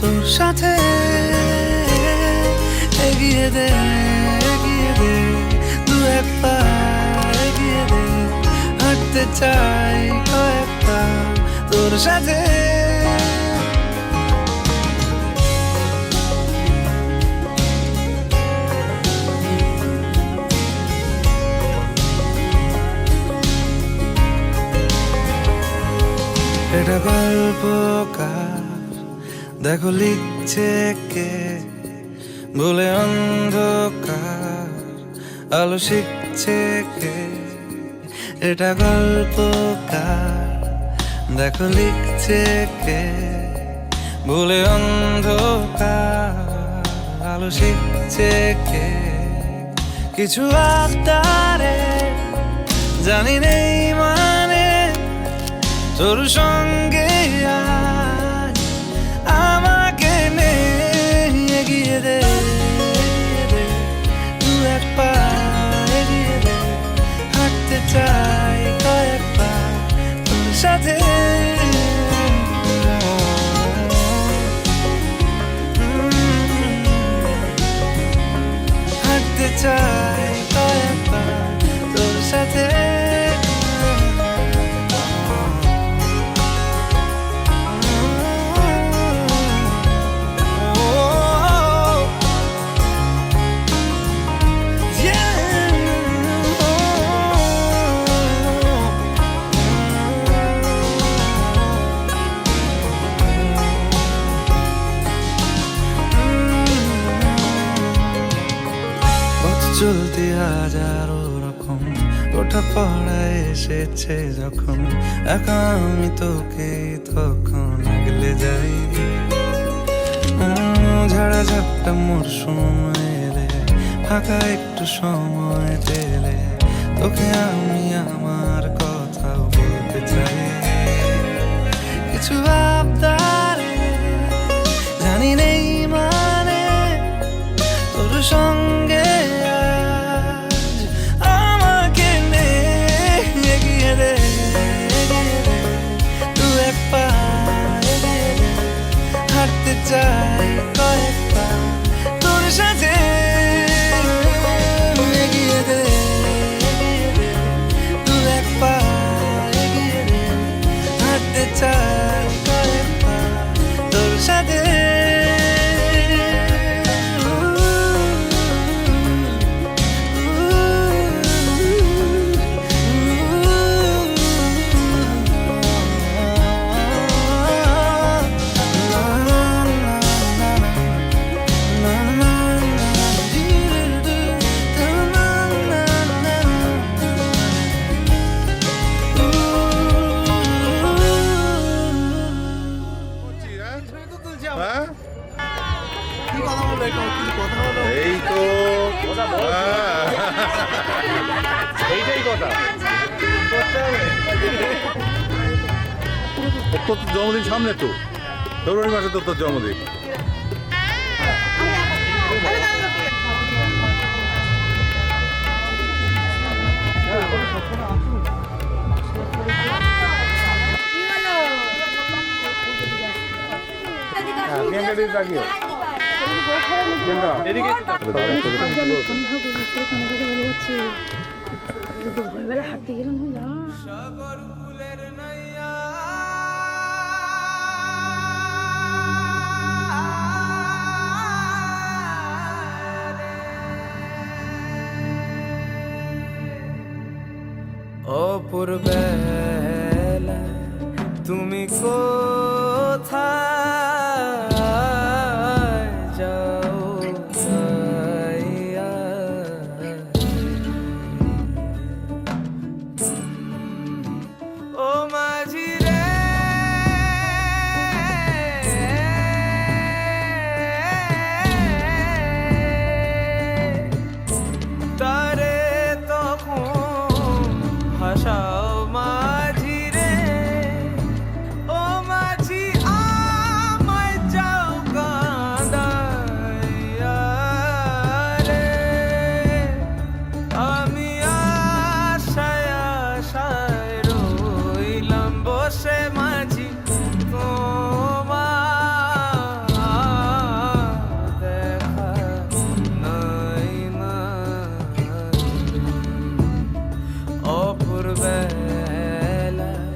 তোর সাথে এগিয়ে দে দু এক পা এগিয়ে দে হাঁটতে চাই কয়েক পা তোর সাথে এটা গল্পকার দেখো লিখছে কে বলে অন্ধকার আলো শিখছে কে এটা গল্পকার দেখো লিখছে কে বলে অন্ধকার আলো শিখছে কে কিছু আবদারে জানি নেই মানে তোর সঙ্গে আজ আমাকে এগিয়ে দে দু এক পা এগিয়ে দে হাঁটতে চাই কয়েক পা তোর সাথে হাঁটতে চাই কয়েক পা তোর সাথে চলতি হাজারো রকম ওঠা পড়া এসেছে যখন একা আমি তোকে তখন আগলে যাই ঝাড়া ঝাপটা মরশুম এলে ফাঁকা একটু সময় পেলে তোকে আমি আমার কথাও বলতে চাই কিছু আবদারে জানি নেই মানে তোর সঙ্গে হাঁটতে চাই কয়েক পা তোর সাথে এগিয়ে দে দু এক পা এগিয়ে দে হাঁটতে চাই কয়েক পা তোর সাথে এই তো এইটাই কথা তোর জন্মদিন সামনে তো ফেব্রুয়ারি মাসে তো তোর জন্মদিন হাঁটতে গেলাম অপর বেলা তুমি কোথায় যাও যাইয়া? ও মাঝি রে তারে তখন ভাষাও মাঝি রে, ও মাঝি আমায় যাও কাঁদাইয়া রে। আমি আশায় আশায় রইলাম বসে মাঝি, তোমার দেখা নাই নাই। অপর বেলায়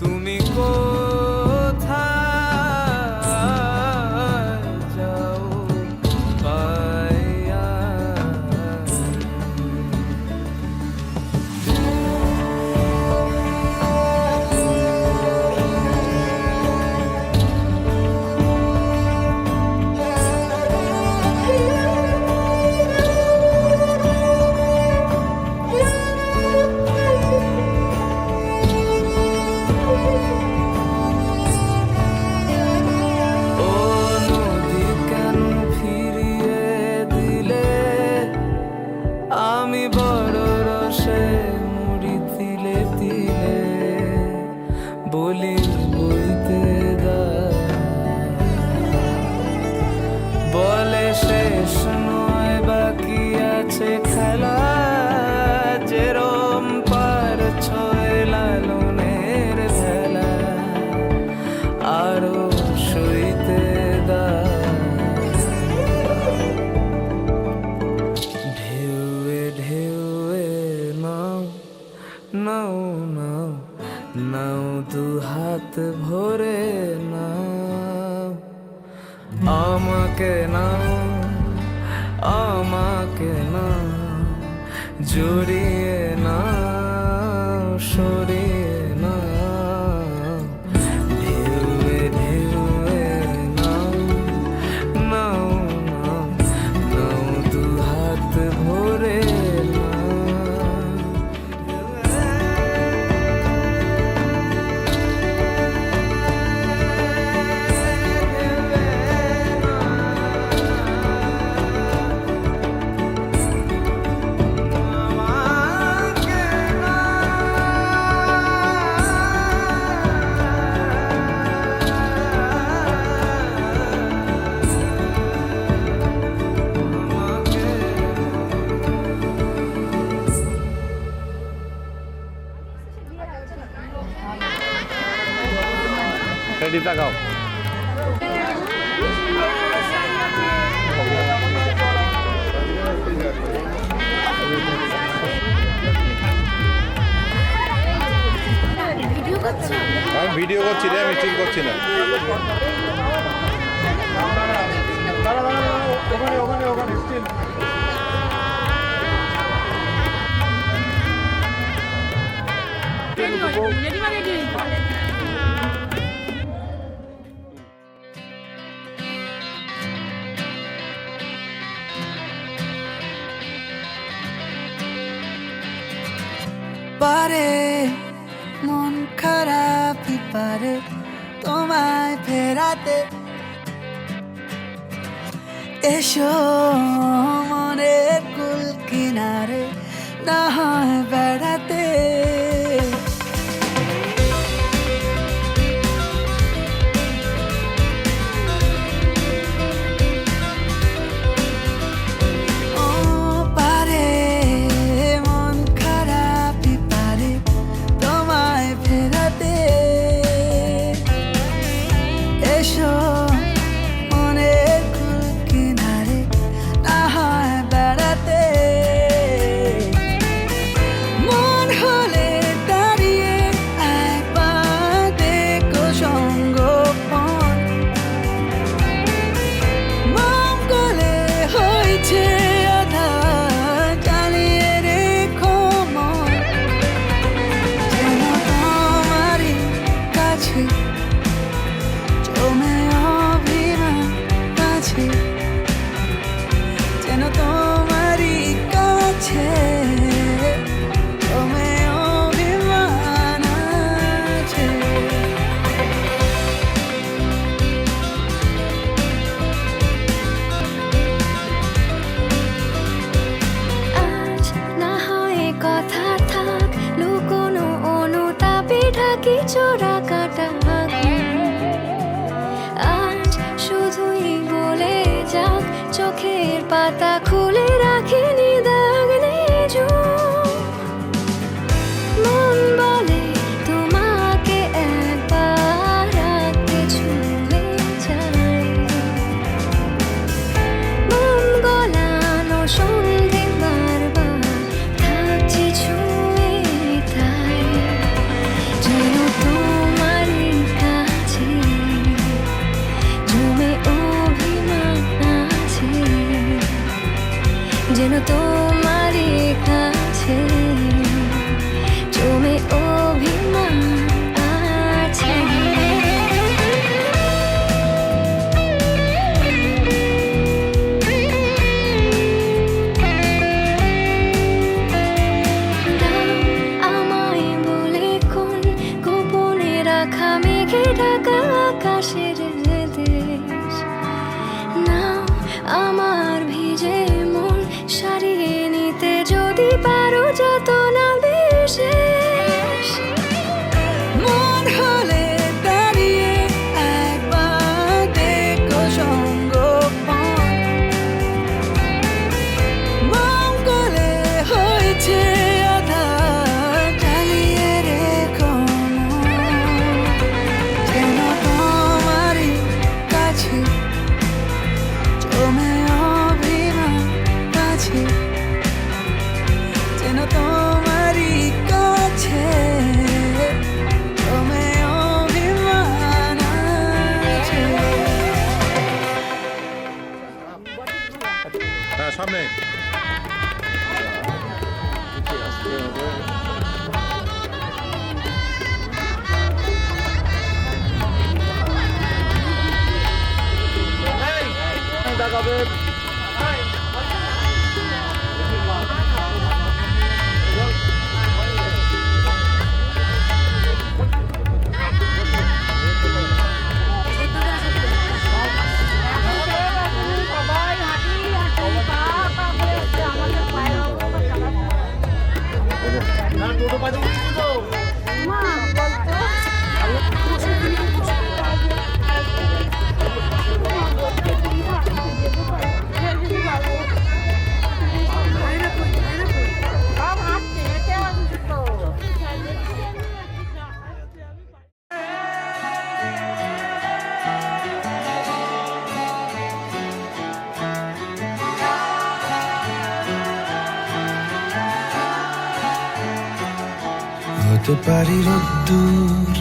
তুমি কোথায় যাও পাইয়া? ও নদী কেন ফিরিয়ে দিলে? আমি বড় রসে মুড়ি তিলে তিলে বলি বইতে বলে শেষ নয় বাকি আছে খেলা, যেরম পার ছয় লালনের ভেলা আরো সইতে ঢেউয়ে ঢেউয়ে নাও নাও নাও নাও দু হাত ভরে নাও, আমাকে নাও আমাকে নাও, জড়িয়ে নাও সরিয়ে নাও। ঢেউয়ে ঢেউয়ে নাও নাও নাও নাও দু হাত ভরে নাও। রেডি তাকাও। আমি ভিডিও করছি রে, আমি ঠিক করছি না। পারে মন খারাপই পারে তোমায় ফেরাতে, এসো মনের কুল কিনারে না হয় বেড়াতে। ও পারে মন খারাপই পারে তোমায় ফেরাতে, এসো মনের কুল কিনারে না হয় বেড়াতে। মন চোরা কাটা আজ শুধুই বলে যাক চোখের পাতা খুলে রাখিনি দাগ নিজুম মন বলে তোমাকে একবার রাখতে ছুঁয়ে যায় মন গলানো সন্ধে বারবার থাকছে ছুঁয়ে তাই যেন তোমারই কাছে জমে অভিমান আছে যেন তোমারই কাছে জমে অভিমান আছে দাও আমায় বলে কোন গোপনে রাখা মেঘে ঢাকা আকাশের দেশ নাও আমার ভিজে মন সারিয়ে নিতে যদি পারো যত না বিশেষ মন হলে দাঁড়িয়ে একবার দেখো সঙ্গোপন মঙ্গলে হয়েছে আধার জ্বালিয়ে রেখো মন। যেন তোমারই কাছে জমে অভিমান আছে যেন তোমারই কাছে জমে অভিমান আছে হ্যাঁ সামনে হতে পারি রোদ্দুর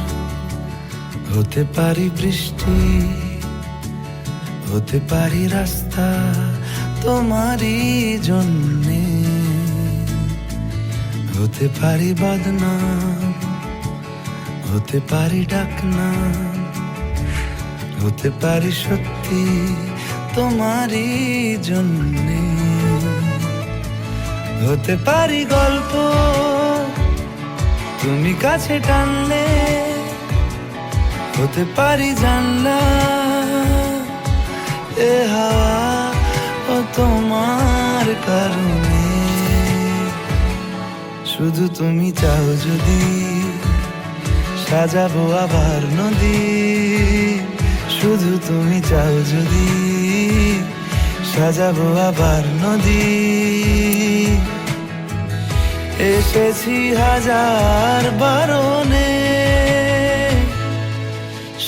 হতে পারি বৃষ্টি হতে পারি রাস্তা তোমারই জন্যে হতে পারি বদনাম হতে পারি ডাকনাম হতে পারি সত্যি তোমারই জন্যে হতে পারি গল্প তুমি কাছে টানলে হতে পারি জানলা এ হাওয়া ও তোমার কারণে শুধু তুমি চাও যদি সাজাবো আবার নদী শুধু তুমি চাও যদি সাজাবো আবার নদী এসেছি হাজার বারণে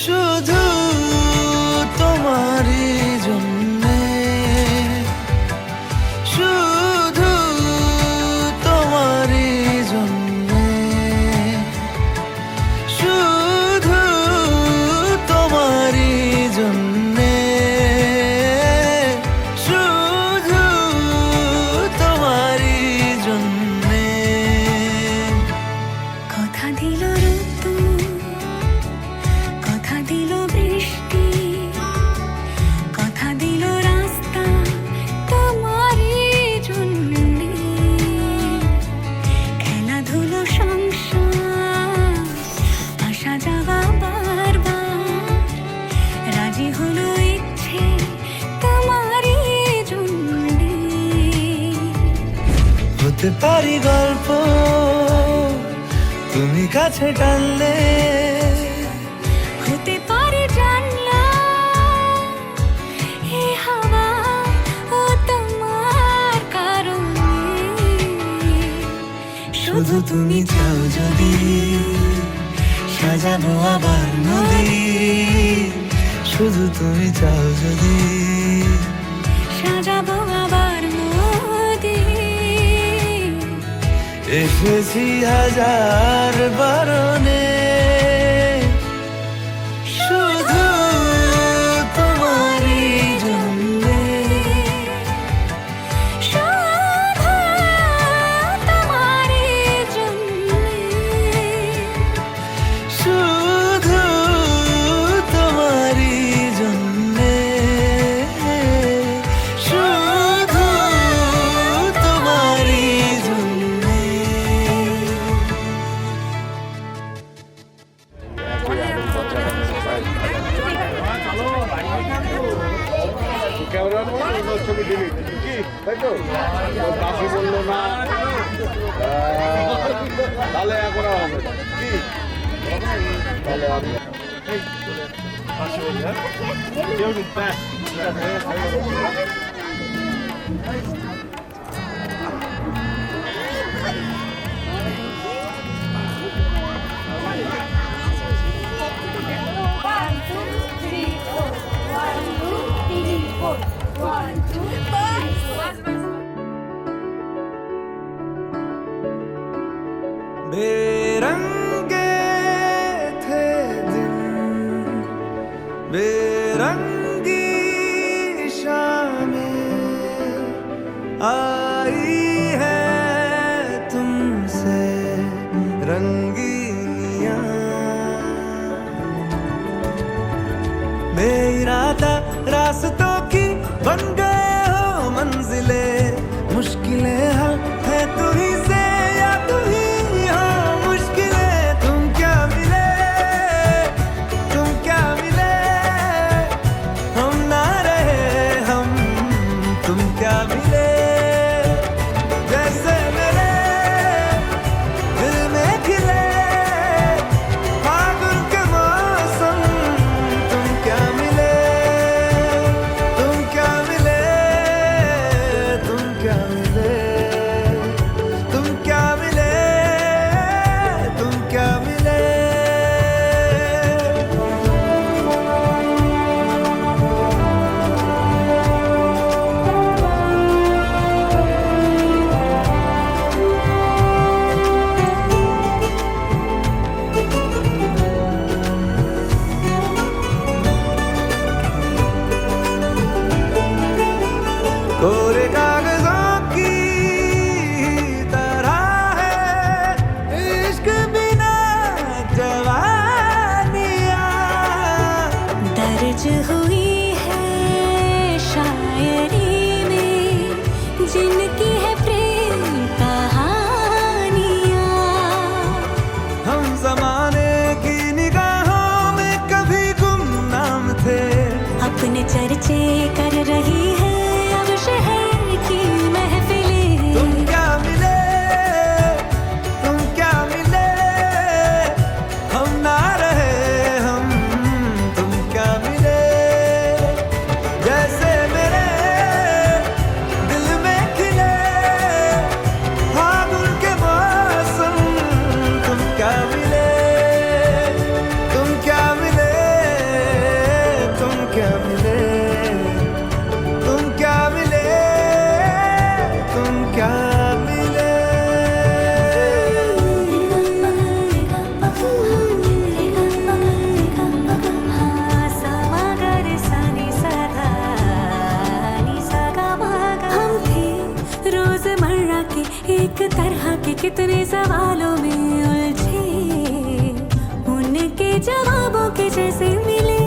শুধু তোমারই জন্যে শুধু তোমারই জন্যে শুধু তোমারই জন্যে শুধু তোমারই জন্যে কথা দিল ঋতু কথা দিল বৃষ্টি কথা দিল রাস্তা তোমারই জন্যে খেলাধুলো সংসার আসা যাওয়া বারবার রাজি হলো ইচ্ছে তোমারই জন্যে হতে পারি গল্প তুমি কাছে টানলে হতে পারে জানলা হে হাওয়া ও তোমার কারণে শুধু তুমি চাও যদি সাজাবো আবার নদী শুধু তুমি চাও যদি সাজাবো আবার নদী এসেছি হাজার বারণে শুধু তোমারই জন্যে শুধু তোমারই জন্যে শুধু তোমারই জন্যে শুধু তোমারই জন্যে ক্যামেরা ছবি দিবি কি তাই তো কাশি বললো না তাহলে এখন আর হবে কি তাহলে আমি পাশে বলি হ্যাঁ কেউ ব্যাস बेरंगे थे दिन बेरंगी शामें आई है तुमसे रंगीनियां बेइरादा रास्तों की बन गए हो मंजिले मुश्किलें हल है तू ही से या तू ही हो मुश्किलें तुम क्या मिले हम ना रहे हम तुम क्या मिले जैसे मेरे दिल में खिले फागुन के मौसम तुम क्या मिले तुम क्या मिले तुम क्या मिले तुम क्या मिले तुम क्या मिले कोरे कागजों की तरह है इश्क बिना जवानियां दर्ज हुई है शायरी में जिनकी है प्रेम कहानियां हम जमाने की निगाहों में कभी गुमनाम थे अपने चर्चे कर रही है अब शहर की महफिलें तुम क्या मिले हम ना रहे हम तुम क्या मिले जैसे मेरे दिल में खिले फागुन के मौसम तुम क्या मिले तुम क्या मिले तुम क्या मिले तुम क्या मिले तुम क्या मिले हम थे रोजमर्रा के एक तरह के कितने सवालों में उलझे उनके जवाबों के जैसे मिले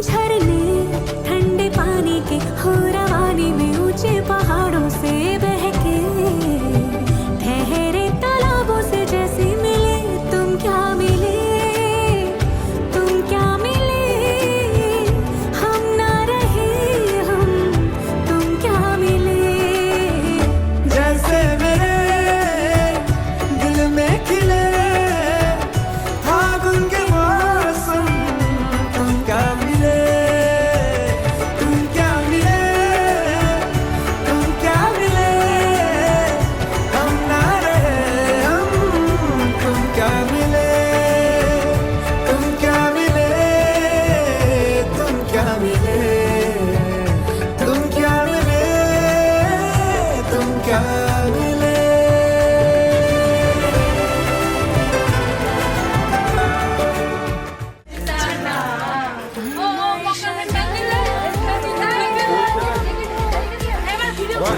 झरने ठंडे पानी के हो रवानी में ऊंचे पहाड़ों से बहके ठहरे तालाबों से जैसे मिले तुम क्या मिले हम ना रहे हम तुम क्या मिले जैसे मेरे दिल में खिले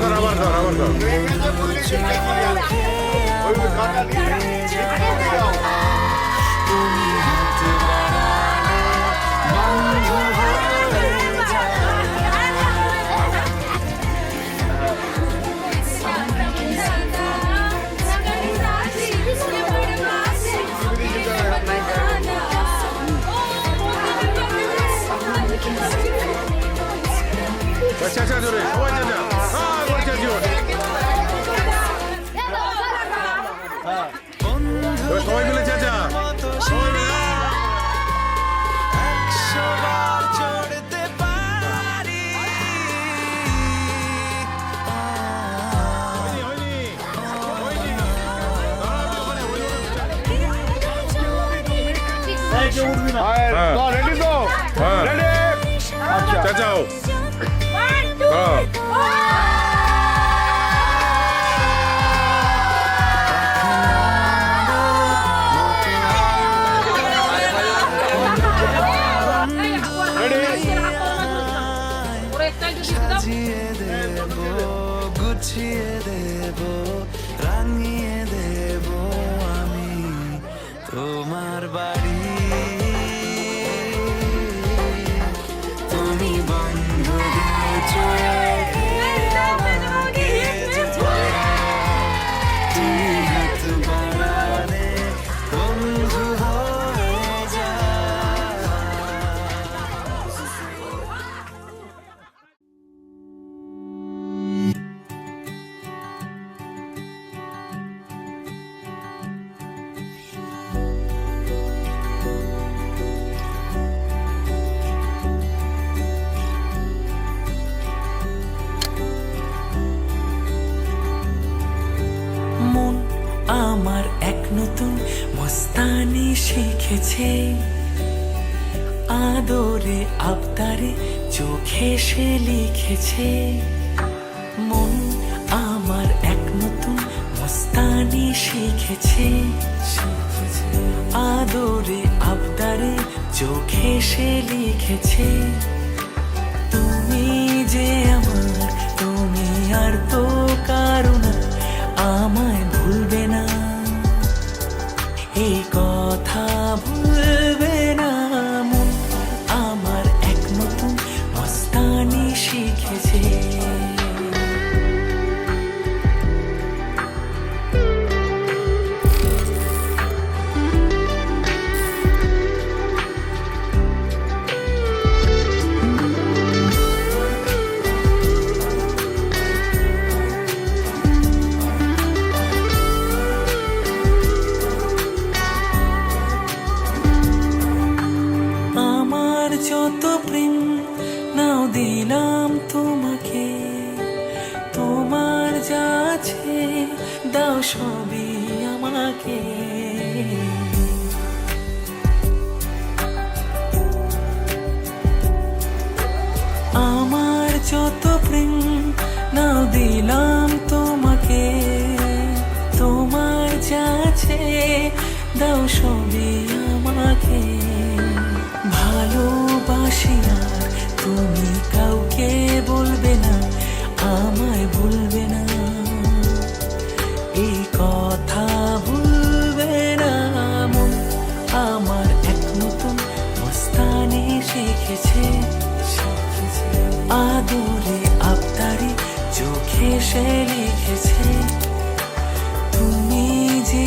কর আবার কর আবার কর ওই গানটা নিয়ে চাচা জোরে সবাই চাচা হ্যাঁ বল চাচি ওই সবাই মিলে চাচা সবাই মিলে একশোবার চড়তে পারি রেডি তো রেডি আচ্ছা চাচাও সাজিয়ে দেব গুছিয়ে দেব রাঙিয়ে দেব আমি তোমার বাড়ি তুমি বন্ধ দিয়েছ তুমি হাত বাড়ালে বন্ধু হয়ে যা মন আমার এক নতুন মস্তানি শিখেছে আদরে আবদারে চোখে সে লিখেছে মন আমার এক নতুন মস্তানি শিখেছে আদরে আবদারে চোখে সে লিখেছে তুমি যে আমার তুমি আর তো কারো না আমায় ভুলবে না এই কথা ভুলবে না মন আমার এক নতুন মস্তানি শিখেছে আমার যত প্রেম নাও দিলাম তোমাকে তোমার যা আছে দাও সবই আমাকে আমার যত প্রেম নাও দিলাম তোমাকে তোমার যা আছে দাও সবই আমাকে ভালোবাসি আর তুমি কাউকে বলবে না আমায় ভুলবে না এই কথা ভুলবে না মন আমার এক নতুন মস্তানি শিখেছে আদরে আবদারে চোখে সে লিখেছে তুমি যে